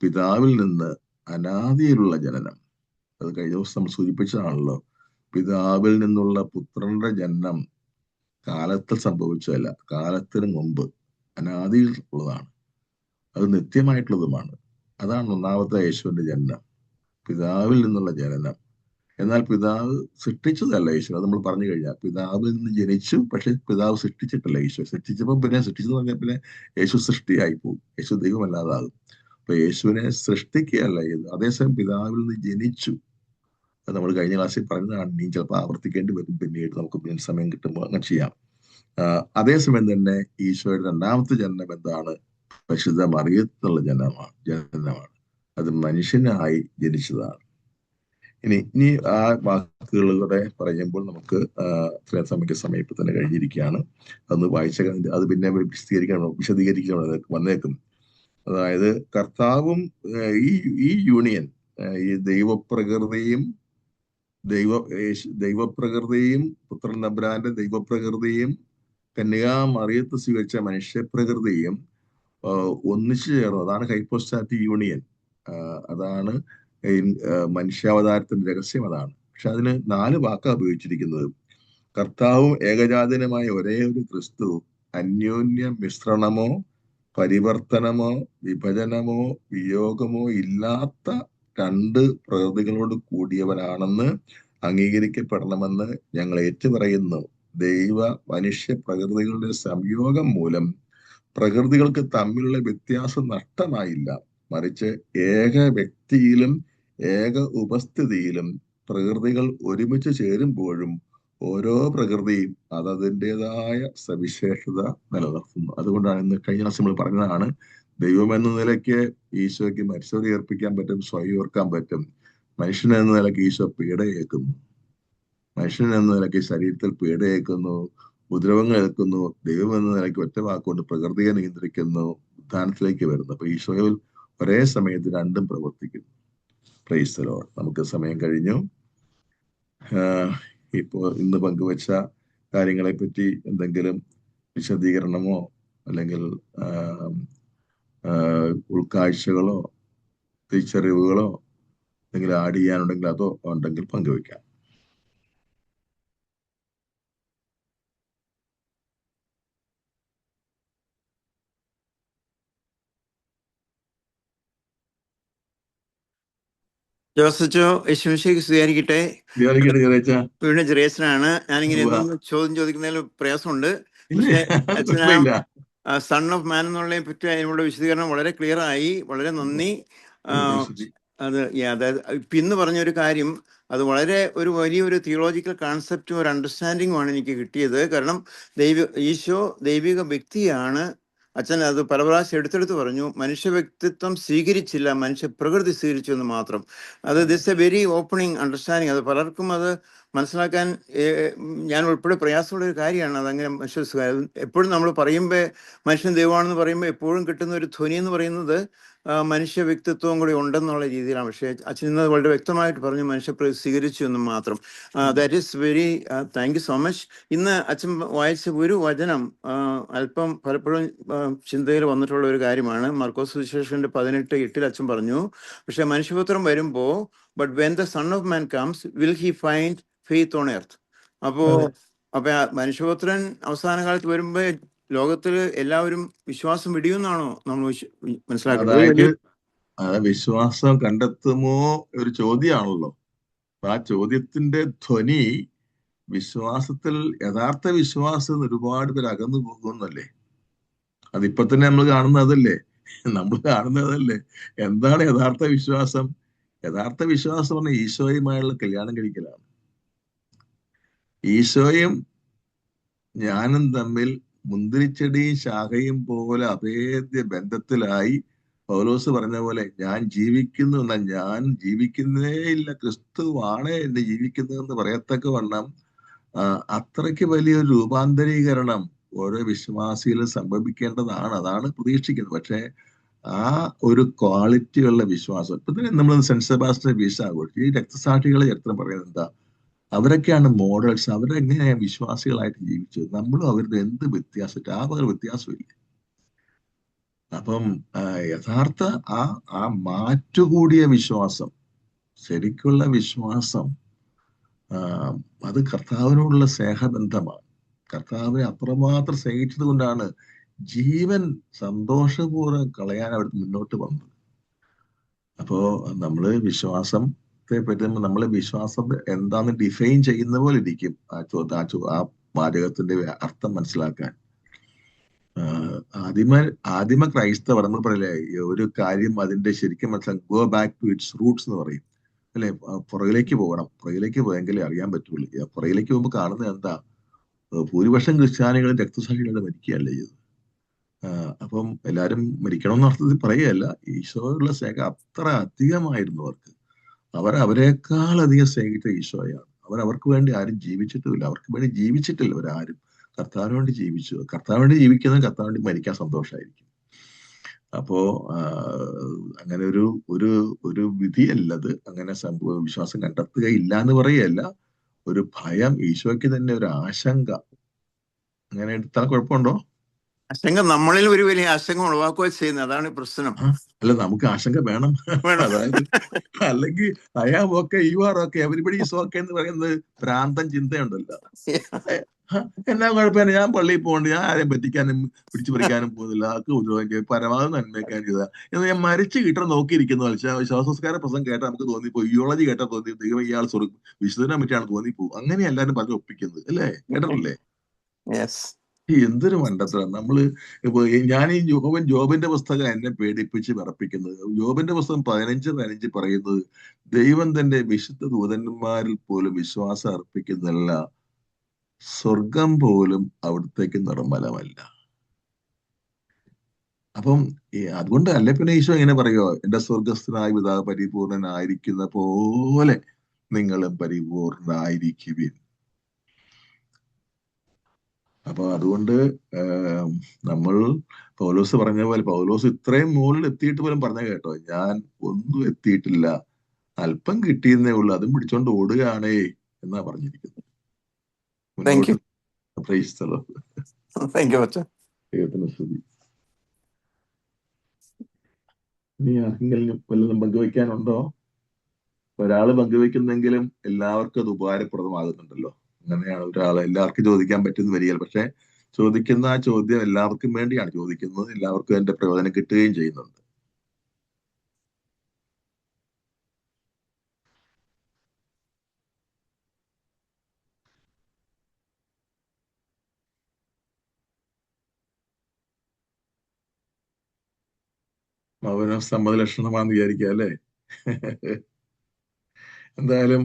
പിതാവിൽ നിന്ന് അനാദിയിലുള്ള ജനനം. അത് കഴിഞ്ഞ ദിവസം നമ്മൾ സൂചിപ്പിച്ചതാണല്ലോ. പിതാവിൽ നിന്നുള്ള പുത്രന്റെ ജനനം കാലത്തിൽ സംഭവിച്ചതല്ല, കാലത്തിന് മുമ്പ് അനാദിയിൽ ഉള്ളതാണ്. അത് നിത്യമായിട്ടുള്ളതുമാണ്. അതാണ് ഒന്നാമത്തെ യേശുവിന്റെ ജനനം, പിതാവിൽ നിന്നുള്ള ജനനം. എന്നാൽ പിതാവ് സൃഷ്ടിച്ചതല്ല യേശു. അത് നമ്മൾ പറഞ്ഞു കഴിഞ്ഞാൽ പിതാവിൽ നിന്ന് ജനിച്ചു, പക്ഷെ പിതാവ് സൃഷ്ടിച്ചിട്ടല്ല ഈശോ. സൃഷ്ടിച്ചപ്പോൾ പിന്നെ സൃഷ്ടിച്ചെന്ന് പറഞ്ഞാൽ പിന്നെ യേശു സൃഷ്ടിയായി പോകും, യേശു ദൈവമല്ലാതാകും. അപ്പൊ യേശുവിനെ സൃഷ്ടിക്കുകയല്ല ചെയ്തത്. അതേസമയം പിതാവിൽ നിന്ന് ജനിച്ചു. അത് നമ്മൾ കഴിഞ്ഞ ക്ലാസ്സിൽ പറഞ്ഞതാണ്. നീ ചിലപ്പോൾ ആവർത്തിക്കേണ്ടി വരും, പിന്നീട് നമുക്ക് പിന്നെ സമയം കിട്ടുമ്പോൾ അങ്ങനെ ചെയ്യാം. അതേസമയം തന്നെ ഈശോയുടെ രണ്ടാമത്തെ ജനനം എന്താണ്? പരിശുദ്ധ മറിയത്തിനുള്ള ജനനമാണ്. അത് മനുഷ്യനായി ജനിച്ചതാണ്. ഇനി ആ വാക്കുകളിലൂടെ പറയുമ്പോൾ നമുക്ക് ഇത്രയും സമയം ഇപ്പൊ തന്നെ കഴിഞ്ഞിരിക്കുകയാണ്. അതൊന്ന് വായിച്ച അത് പിന്നെ വിശദീകരിക്കണം വന്നേക്കും. അതായത് കർത്താവും ഈ യൂണിയൻ, ഈ ദൈവപ്രകൃതിയും പുത്രൻ തമ്പുരാന്റെ ദൈവപ്രകൃതിയും കന്യകാമറിയത്ത് സ്വീകരിച്ച മനുഷ്യപ്രകൃതിയും ഒന്നിച്ചു ചേർന്നു. അതാണ് ഹൈപ്പോസ്റ്റാറ്റിക് യൂണിയൻ. അതാണ് മനുഷ്യാവതാരത്തിന്റെ രഹസ്യം. അതാണ്. പക്ഷെ അതിന് 4 വാക്കാണ് ഉപയോഗിച്ചിരിക്കുന്നത്. കർത്താവും ഏകജാതനുമായ ഒരേ ഒരു ക്രിസ്തു അന്യോന്യ മിശ്രണമോ പരിവർത്തനമോ വിഭജനമോ വിയോഗമോ ഇല്ലാത്ത 2 പ്രകൃതികളോട് കൂടിയവനാണെന്ന് അംഗീകരിക്കപ്പെടണമെന്ന് ഞങ്ങൾ ഏറ്റുപറയുന്നു. ദൈവ മനുഷ്യ പ്രകൃതികളുടെ സംയോഗം മൂലം പ്രകൃതികൾക്ക് തമ്മിലുള്ള വ്യത്യാസം നഷ്ടമായില്ല, മറിച്ച് ഏക വ്യക്തിയിലും ഏക ഉപസ്ഥിതിയിലും പ്രകൃതികൾ ഒരുമിച്ച് ചേരുമ്പോഴും ഓരോ പ്രകൃതിയും അതതിൻ്റെതായ സവിശേഷത നിലനിർത്തുന്നു. അതുകൊണ്ടാണ് ഇന്ന് കഴിഞ്ഞ ദിവസം നമ്മൾ പറഞ്ഞതാണ്, ദൈവം എന്ന നിലയ്ക്ക് ഈശോയ്ക്ക് മരിച്ചവരെ ഏർപ്പിക്കാൻ പറ്റും, സ്വയം ഓർക്കാൻ പറ്റും. മനുഷ്യൻ എന്ന നിലയ്ക്ക് ഈശോ പീഡയേക്കുന്നു. മനുഷ്യൻ എന്ന നിലയ്ക്ക് ശരീരത്തിൽ പീഡയേക്കുന്നു, ഉപദ്രവങ്ങൾ ഏൽക്കുന്നു. ദൈവം എന്ന നിലയ്ക്ക് ഒറ്റ വാക്കുകൊണ്ട് പ്രകൃതിയെ നിയന്ത്രിക്കുന്നു, ഉത്ഥാനത്തിലേക്ക് വരുന്നു. അപ്പൊ ഈശോയിൽ ഒരേ സമയത്ത് രണ്ടും പ്രവർത്തിക്കുന്നു. Praise the Lord. നമുക്ക് സമയം കഴിഞ്ഞു. ഇപ്പോ ഇന്ന് പങ്കുവച്ച കാര്യങ്ങളെ പറ്റി എന്തെങ്കിലും വിശദീകരണമോ അല്ലെങ്കിൽ ഉൾക്കാഴ്ചകളോ തിരിച്ചറിവുകളോ എന്തെങ്കിലും ആഡ് ചെയ്യാനുണ്ടെങ്കിൽ അതോ ഉണ്ടെങ്കിൽ പങ്കുവയ്ക്കാം. ജോസച്ചോ യേശുമിശിഹായ്ക്ക് സ്വീകരിക്കട്ടെ. വീണ്ടും ചെറിയച്ഛനാണ്. ഞാനിങ്ങനെ ചോദ്യം ചോദിക്കുന്നതിൽ പ്രയാസമുണ്ട്. പക്ഷെ അച്ഛനാ സൺ ഓഫ് മാൻ എന്നുള്ളതിനെ പറ്റി അതിനുള്ള വിശദീകരണം വളരെ ക്ലിയർ ആയി. വളരെ നന്ദി. അതായത് ഇപ്പം ഇന്ന് പറഞ്ഞൊരു കാര്യം, അത് വളരെ വലിയൊരു തിയോളജിക്കൽ കോൺസെപ്റ്റും ഒരു അണ്ടർസ്റ്റാൻഡിങ്ങുമാണ് എനിക്ക് കിട്ടിയത്. കാരണം ഈശോ ദൈവിക വ്യക്തിയാണ്. അച്ഛൻ അത് പല പ്രാവശ്യം എടുത്തെടുത്ത് പറഞ്ഞു. മനുഷ്യ വ്യക്തിത്വം സ്വീകരിച്ചില്ല, മനുഷ്യ പ്രകൃതി സ്വീകരിച്ചു എന്ന് മാത്രം. അത് this A very opening understanding. അത് പലർക്കും അത് മനസ്സിലാക്കാൻ ഞാൻ ഉൾപ്പെടെ പ്രയാസമുള്ള ഒരു കാര്യമാണ്. അതങ്ങനെ എപ്പോഴും നമ്മൾ പറയുമ്പോൾ മനുഷ്യൻ ദൈവമാണെന്ന് പറയുമ്പോൾ എപ്പോഴും കിട്ടുന്ന ഒരു ധ്വനി എന്ന് പറയുന്നത് മനുഷ്യ വ്യക്തിത്വം കൂടി ഉണ്ടെന്നുള്ള രീതിയിലാണ്. പക്ഷേ അച്ഛൻ ഇന്ന് വളരെ വ്യക്തമായിട്ട് പറഞ്ഞു മനുഷ്യ സ്വീകരിച്ചു എന്ന് മാത്രം. That is very thank you so much. ഇന്ന് അച്ഛൻ വായിച്ച ഒരു വചനം അല്പം പലപ്പോഴും ചിന്തയിൽ വന്നിട്ടുള്ള ഒരു കാര്യമാണ്. മാർക്കോസ് സുവിശേഷന്റെ 18:8 അച്ഛൻ പറഞ്ഞു, പക്ഷെ മനുഷ്യപുത്രം വരുമ്പോ but when the son of man comes will he find faith on earth. അപ്പോ മനുഷ്യപുത്രൻ അവസാന കാലത്ത് വരുമ്പോ ലോകത്തിൽ എല്ലാവരും വിശ്വാസം വെടിയുന്നാണോ നമ്മൾ മനസ്സിലാക്കുന്നത്? വിശ്വാസം കണ്ടെത്തുമോ ഒരു ചോദ്യമാണല്ലോ. ആ ചോദ്യത്തിന്റെ ധ്വനി വിശ്വാസത്തിൽ, യഥാർത്ഥ വിശ്വാസം ഒരുപാട് പേര് അകന്നു പോകുന്നല്ലേ. അതിപ്പോ തന്നെ നമ്മൾ കാണുന്നതല്ലേ. എന്താണ് യഥാർത്ഥ വിശ്വാസം? യഥാർത്ഥ വിശ്വാസം പറഞ്ഞാൽ ഈശോയുമായുള്ള കല്യാണം കഴിക്കലാണ്. ഈശോയും ഞാനും തമ്മിൽ മുന്തിരിച്ചെടിയും ശാഖയും പോലെ അഭേദ്യ ബന്ധത്തിലായി. പൗലോസ് പറഞ്ഞ പോലെ ഞാൻ ജീവിക്കുന്നു എന്നാൽ ഞാൻ ജീവിക്കുന്നേ ഇല്ല, ക്രിസ്തുവാണ് എന്നെ ജീവിക്കുന്നതെന്ന് പറയത്തക്ക വണ്ണം അത്രയ്ക്ക് വലിയൊരു രൂപാന്തരീകരണം ഓരോ വിശ്വാസിയിലും സംഭവിക്കേണ്ടതാണ്. അതാണ് പ്രതീക്ഷിക്കുന്നത്. പക്ഷെ ആ ഒരു ക്വാളിറ്റിയുള്ള വിശ്വാസം ഇപ്പൊ തന്നെ നമ്മൾ സെന്റ് സെബാസ്റ്റ്യൻ വീശ ആഘോഷിച്ചു. ഈ രക്തസാക്ഷികളെ ചരിത്രം പറയുന്നത് എന്താ? അവരൊക്കെയാണ് മോഡൽസ്. അവരെങ്ങനെയാണ് വിശ്വാസികളായിട്ട് ജീവിച്ചത്. നമ്മളും അവരുടെ എന്ത് വ്യത്യാസം, ആ പകൽ വ്യത്യാസമില്ല. അപ്പം യഥാർത്ഥ ആ ആ മാറ്റുകൂടിയ വിശ്വാസം, ശരിക്കുള്ള വിശ്വാസം, അത് കർത്താവിനോടുള്ള സ്നേഹബന്ധമാണ്. കർത്താവിനെ അത്രമാത്രം സ്നേഹിച്ചത് കൊണ്ടാണ് ജീവൻ സന്തോഷപൂർവ്വം കളയാൻ അവർ മുന്നോട്ട് വന്നത്. അപ്പോ നമ്മള് വിശ്വാസത്തെ പറ്റി നമ്മള് വിശ്വാസം എന്താന്ന് ഡിഫൈൻ ചെയ്യുന്ന പോലെ ഇരിക്കും ആ വാചകത്തിന്റെ അർത്ഥം മനസ്സിലാക്കാൻ. ആദിമ ക്രൈസ്തവർ നമ്മൾ പറയില്ലേ, ഒരു കാര്യം അതിന്റെ ശരിക്കും മനസ്സിലാക്കാൻ go back to its roots എന്ന് പറയും അല്ലെ. പുറകിലേക്ക് പോകണം, പുറകിലേക്ക് പോയെങ്കിലേ അറിയാൻ പറ്റുള്ളൂ. പുറകിലേക്ക് പോകുമ്പോൾ കാണുന്നത് എന്താ? ഭൂരിപക്ഷം ക്രിസ്ത്യാനികളും രക്തസാക്ഷികളുടെ മരിക്കുകയല്ലേ ചെയ്തത്. അപ്പം എല്ലാരും മരിക്കണമെന്ന അർത്ഥത്തിൽ പറയുകയല്ല, ഈശോയുള്ള സ്നേഹം അത്ര അധികമായിരുന്നു അവർക്ക്. അവരേക്കാൾ അധികം സ്നേഹിച്ച ഈശോയാണ്. അവർക്ക് വേണ്ടി ആരും ജീവിച്ചിട്ടുമില്ല, അവർക്ക് വേണ്ടി ജീവിച്ചിട്ടില്ല അവരാരും. കർത്താവിന് വേണ്ടി ജീവിച്ചു. കർത്താവിന് വേണ്ടി ജീവിക്കുന്നത് കർത്താവിന് വേണ്ടി മരിക്കാൻ സന്തോഷമായിരിക്കും. അപ്പോ അങ്ങനെ ഒരു വിധിയല്ലത്. അങ്ങനെ വിശ്വാസം കണ്ടെത്തുകയില്ല എന്ന് പറയുകയല്ല, ഒരു ഭയം, ഈശോയ്ക്ക് തന്നെ ഒരു ആശങ്ക. അങ്ങനെ എടുത്താൽ കുഴപ്പമുണ്ടോ? ആശങ്ക നമ്മളിൽ ഒരു വലിയ ആശങ്ക ഉളവാക്കുക ചെയ്യുന്നത്, അതാണ് പ്രശ്നം. അല്ല, നമുക്ക് ആശങ്ക വേണം. അതായത് അല്ലെങ്കിൽ I am okay, you are okay, everybody is okay എന്ന് പറയുന്നത് ഭ്രാന്തൻ ചിന്തയുണ്ടല്ലോ. എന്നാ കുഴപ്പമില്ല, ഞാൻ പള്ളിയിൽ പോകണ്ട, ഞാൻ ആരെയും പറ്റിക്കാനും പിടിച്ചു പറിക്കാനും പോകുന്നില്ല, ആർക്ക് ഉപദ്രവിക്കുക, പരമാവധി നന്മയ്ക്കാൻ ചെയ്താൽ എന്ന് ഞാൻ മരിച്ചു കിട്ടാൻ നോക്കിയിരിക്കുന്നു. ശവസംസ്കാര പ്രസംഗം കേട്ടാൽ നമുക്ക് തോന്നിപ്പോയി, യൂളജി കേട്ടാൽ തോന്നി ദൈവം ഇയാൾ വിശുദ്ധനെ പറ്റിയാണ് തോന്നിപ്പോകും. അങ്ങനെ എല്ലാവരും പറഞ്ഞ് ഒപ്പിക്കുന്നത് അല്ലേ? കേട്ടിട്ടില്ലേ? എന്തൊരു മണ്ടത്തരം. നമ്മള് ഇപ്പൊ ഞാൻ ഈ ജോബിന്റെ പുസ്തകം എന്നെ പേടിപ്പിച്ച് വിറപ്പിക്കുന്നത്. ജോബിന്റെ പുസ്തകം 15:15 പറയുന്നത്, ദൈവം തന്റെ വിശുദ്ധ ദൂതന്മാരിൽ പോലും വിശ്വാസം അർപ്പിക്കുന്നില്ല, സ്വർഗം പോലും അവിടത്തേക്ക് നിർമ്മലമല്ല. അപ്പം അതുകൊണ്ട് അല്ലെ പിന്നെ ഈശോ എങ്ങനെ പറയുമോ, എന്റെ സ്വർഗസ്ഥനായ പിതാവ് പരിപൂർണനായിരിക്കുന്ന പോലെ നിങ്ങളും പരിപൂർണനായിരിക്കുവിൻ. അപ്പൊ അതുകൊണ്ട് നമ്മൾ പൗലോസ് പറഞ്ഞ പോലെ, പൗലോസ് ഇത്രയും മുകളിൽ എത്തിയിട്ട് പോലും പറഞ്ഞ കേട്ടോ, ഞാൻ ഒന്നും എത്തിയിട്ടില്ല, അല്പം കിട്ടിയെന്നേ ഉള്ളൂ, അതും പിടിച്ചോണ്ട് ഓടുകയാണേ എന്നാ പറഞ്ഞിരിക്കുന്നത്. ദൈവത്തിന് സ്തുതി. ഇനി ആർക്കെങ്കിലും വല്ലതും പങ്കുവയ്ക്കാനുണ്ടോ? ഒരാള് പങ്കുവെക്കുന്നെങ്കിലും എല്ലാവർക്കും അത് ഉപകാരപ്രദമാകുന്നുണ്ടല്ലോ. അങ്ങനെയാണ് ഒരാൾ എല്ലാവർക്കും ചോദിക്കാൻ പറ്റുന്ന വരികയില്ല, പക്ഷെ ചോദിക്കുന്ന ആ ചോദ്യം എല്ലാവർക്കും വേണ്ടിയാണ് ചോദിക്കുന്നത്, എല്ലാവർക്കും അതിന്റെ പ്രയോജനം കിട്ടുകയും ചെയ്യുന്നുണ്ട്. മൗനം സമ്മതലക്ഷണമാണെന്ന് വിചാരിക്കുക അല്ലേ? എന്തായാലും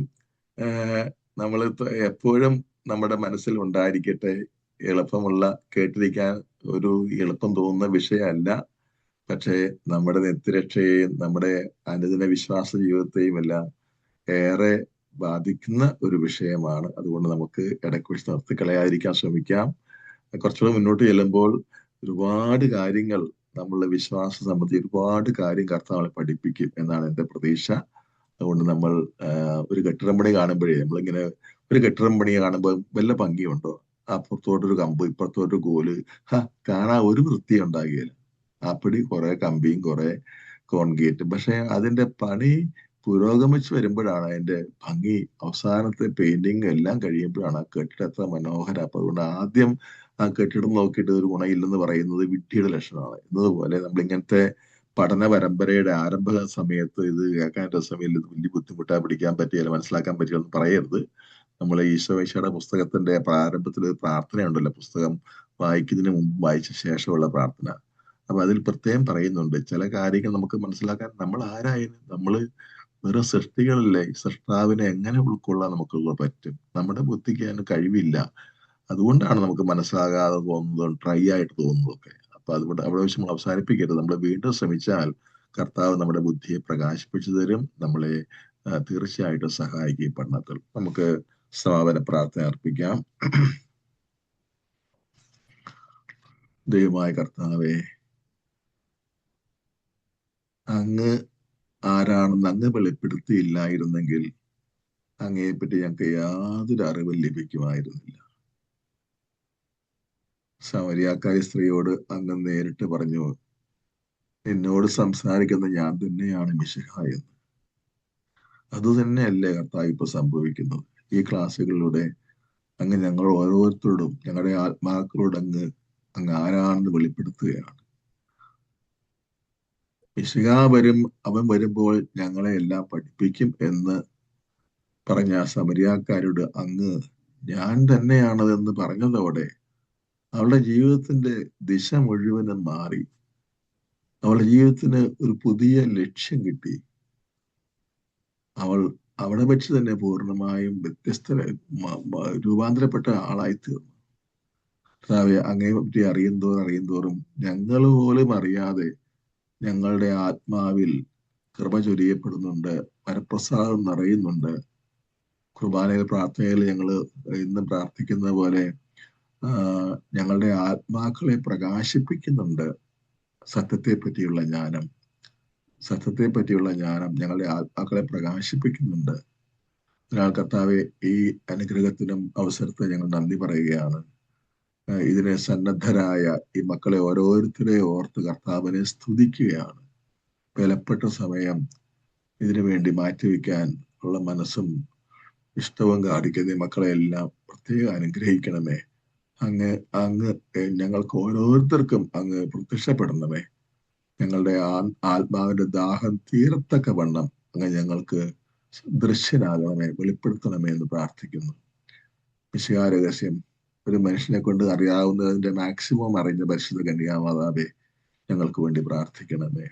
നമ്മൾ എപ്പോഴും നമ്മുടെ മനസ്സിൽ ഉണ്ടായിരിക്കട്ടെ, എളുപ്പമുള്ള, കേട്ടിരിക്കാൻ ഒരു എളുപ്പം തോന്നുന്ന വിഷയമല്ല, പക്ഷേ നമ്മുടെ നിത്യരക്ഷയെയും നമ്മുടെ അനുദിന വിശ്വാസ ജീവിതത്തെയും എല്ലാം ഏറെ ബാധിക്കുന്ന ഒരു വിഷയമാണ്. അതുകൊണ്ട് നമുക്ക് ഇടയ്ക്ക് വെച്ച് നിർത്തിക്കളയാതിരിക്കാൻ ശ്രമിക്കാം. കുറച്ചുകൂടെ മുന്നോട്ട് ചെല്ലുമ്പോൾ ഒരുപാട് കാര്യങ്ങൾ, നമ്മളുടെ വിശ്വാസം സംബന്ധിച്ച് ഒരുപാട് കാര്യം കർത്താവ് പഠിപ്പിക്കും എന്നാണ് എൻ്റെ പ്രതീക്ഷ. അതുകൊണ്ട് നമ്മൾ ഒരു കെട്ടിടം പണി കാണുമ്പോഴേ, നമ്മളിങ്ങനെ ഒരു കെട്ടിടം പണി കാണുമ്പോൾ വല്ല ഭംഗിയുണ്ടോ? അപ്പുറത്തോട്ടൊരു കമ്പ്, ഇപ്പുറത്തോട്ടൊരു കോല്, കാണാൻ ഒരു വൃത്തി ഉണ്ടാകുകയില്ല. അപ്പടി കുറെ കമ്പിയും കുറെ കോൺക്രീറ്റ്. പക്ഷെ അതിന്റെ പണി പുരോഗമിച്ച് വരുമ്പോഴാണ് അതിന്റെ ഭംഗി, അവസാനത്തെ പെയിന്റിങ് എല്ലാം കഴിയുമ്പോഴാണ് ആ കെട്ടിടം എത്ര മനോഹരം. അപ്പൊ അതുകൊണ്ട് ആദ്യം ആ കെട്ടിടം നോക്കിയിട്ട് ഒരു ഗുണമില്ലെന്ന് പറയുന്നത് വിഡ്ഢിയുടെ ലക്ഷണമാണ്. എന്നതുപോലെ നമ്മൾ ഇങ്ങനത്തെ പഠന പരമ്പരയുടെ ആരംഭ സമയത്ത് ഇത് കേൾക്കാൻ രസമില്ല, ഇത് വലിയ ബുദ്ധിമുട്ടായി പിടിക്കാൻ പറ്റിയല്ല, മനസ്സിലാക്കാൻ പറ്റിയെന്ന് പറയരുത്. നമ്മൾ ഈശോയുടെ പുസ്തകത്തിന്റെ പ്രാരംഭത്തിൽ ഒരു പ്രാർത്ഥനയുണ്ടല്ലോ, പുസ്തകം വായിക്കുന്നതിന് മുമ്പ് വായിച്ച ശേഷമുള്ള പ്രാർത്ഥന. അപ്പൊ അതിൽ പ്രത്യേകം പറയുന്നുണ്ട്, ചില കാര്യങ്ങൾ നമുക്ക് മനസ്സിലാക്കാൻ നമ്മൾ ആരായാലും നമ്മള് വെറും സൃഷ്ടികളല്ലേ, സൃഷ്ടാവിനെ എങ്ങനെ ഉൾക്കൊള്ളാൻ നമുക്ക് പറ്റും? നമ്മുടെ ബുദ്ധിക്ക് അതിന് കഴിവില്ല. അതുകൊണ്ടാണ് നമുക്ക് മനസ്സിലാകാതെ തോന്നുന്നതും ട്രൈ ആയിട്ട് തോന്നുന്നതൊക്കെ. അപ്പൊ അതുകൊണ്ട് അവിടെ വെച്ച് നമ്മൾ അവസാനിപ്പിക്കരുത്. നമ്മൾ വീണ്ടും ശ്രമിച്ചാൽ കർത്താവ് നമ്മുടെ ബുദ്ധിയെ പ്രകാശിപ്പിച്ചു തരും, നമ്മളെ തീർച്ചയായിട്ടും സഹായിക്കും പഠനത്തിൽ. നമുക്ക് സമാപന പ്രാർത്ഥന അർപ്പിക്കാം. ദൈവമായ കർത്താവേ, അങ്ങ് ആരാണെന്ന് അങ്ങ് വെളിപ്പെടുത്തിയില്ലായിരുന്നെങ്കിൽ അങ്ങയെപ്പറ്റി ഞങ്ങൾക്ക് യാതൊരു അറിവും ലഭിക്കുമായിരുന്നില്ല. സമരിയാക്കാരി സ്ത്രീയോട് അങ്ങ് നേരിട്ട് പറഞ്ഞു, എന്നോട് സംസാരിക്കുന്ന ഞാൻ തന്നെയാണ് മിശിഹ എന്ന്. അതുതന്നെയല്ലേ കർത്താവ് ഇപ്പൊ സംഭവിക്കുന്നത്. ഈ ക്ലാസ്സുകളിലൂടെ അങ്ങ് ഞങ്ങൾ ഓരോരുത്തരോടും ഞങ്ങളുടെ ആത്മാക്കളോട് അങ്ങ് ആരാണെന്ന് വെളിപ്പെടുത്തുകയാണ്. മിശിഹ അവൻ വരുമ്പോൾ ഞങ്ങളെ എല്ലാം പഠിപ്പിക്കും എന്ന് പറഞ്ഞ സമരിയാക്കാരോട് അങ്ങ് ഞാൻ തന്നെയാണതെന്ന് പറഞ്ഞതോടെ അവളുടെ ജീവിതത്തിന്റെ ദിശ മുഴുവനും മാറി. അവളുടെ ജീവിതത്തിന് ഒരു പുതിയ ലക്ഷ്യം കിട്ടി. അവൾ അവിടെ വെച്ച് തന്നെ പൂർണ്ണമായും രൂപാന്തരപ്പെട്ട ആളായി തീർന്നു. കർത്താവേ, അങ്ങയെ പറ്റി അറിയുന്തോറും ഞങ്ങൾ പോലും അറിയാതെ ഞങ്ങളുടെ ആത്മാവിൽ കൃപ ചൊരിയപ്പെടുന്നുണ്ട്, വരപ്രസാദം നിറയുന്നുണ്ട്. കുർബാനയിൽ പ്രാർത്ഥനയിൽ ഞങ്ങൾ ഇന്ന് പ്രാർത്ഥിക്കുന്ന പോലെ ഞങ്ങളുടെ ആത്മാക്കളെ പ്രകാശിപ്പിക്കുന്നുണ്ട്. സത്യത്തെ പറ്റിയുള്ള ജ്ഞാനം ഞങ്ങളുടെ ആത്മാക്കളെ പ്രകാശിപ്പിക്കുന്നുണ്ട്. അതിനാൽ കർത്താവെ, ഈ അനുഗ്രഹത്തിനും അവസരത്തെ ഞങ്ങൾ നന്ദി പറയുകയാണ്. ഇതിനെ സന്നദ്ധരായ ഈ മക്കളെ ഓരോരുത്തരെ ഓർത്ത് കർത്താവിനെ സ്തുതിക്കുകയാണ്. വിലപ്പെട്ട സമയം ഇതിനു വേണ്ടി മാറ്റിവെക്കാൻ ഉള്ള മനസ്സും ഇഷ്ടവും കാണിക്കുന്ന ഈ മക്കളെ എല്ലാം പ്രത്യേകം അനുഗ്രഹിക്കണമേ. അങ്ങ് ഞങ്ങൾക്ക് ഓരോരുത്തർക്കും അങ്ങ് പ്രത്യക്ഷപ്പെടണമേ. ഞങ്ങളുടെ ആത്മാവിന്റെ ദാഹം തീരത്തക്ക വണ്ണം അങ്ങ് ഞങ്ങൾക്ക് ദൃശ്യനാകണമേ, വെളിപ്പെടുത്തണമേ എന്ന് പ്രാർത്ഥിക്കുന്നു. മിശിഹാ രഹസ്യം ഒരു മനുഷ്യനെ കൊണ്ട് അറിയാവുന്നതിന്റെ മാക്സിമം അറിഞ്ഞ പരിശുദ്ധ കന്യകാമാതാവേ, ഞങ്ങൾക്ക് വേണ്ടി പ്രാർത്ഥിക്കണമേ.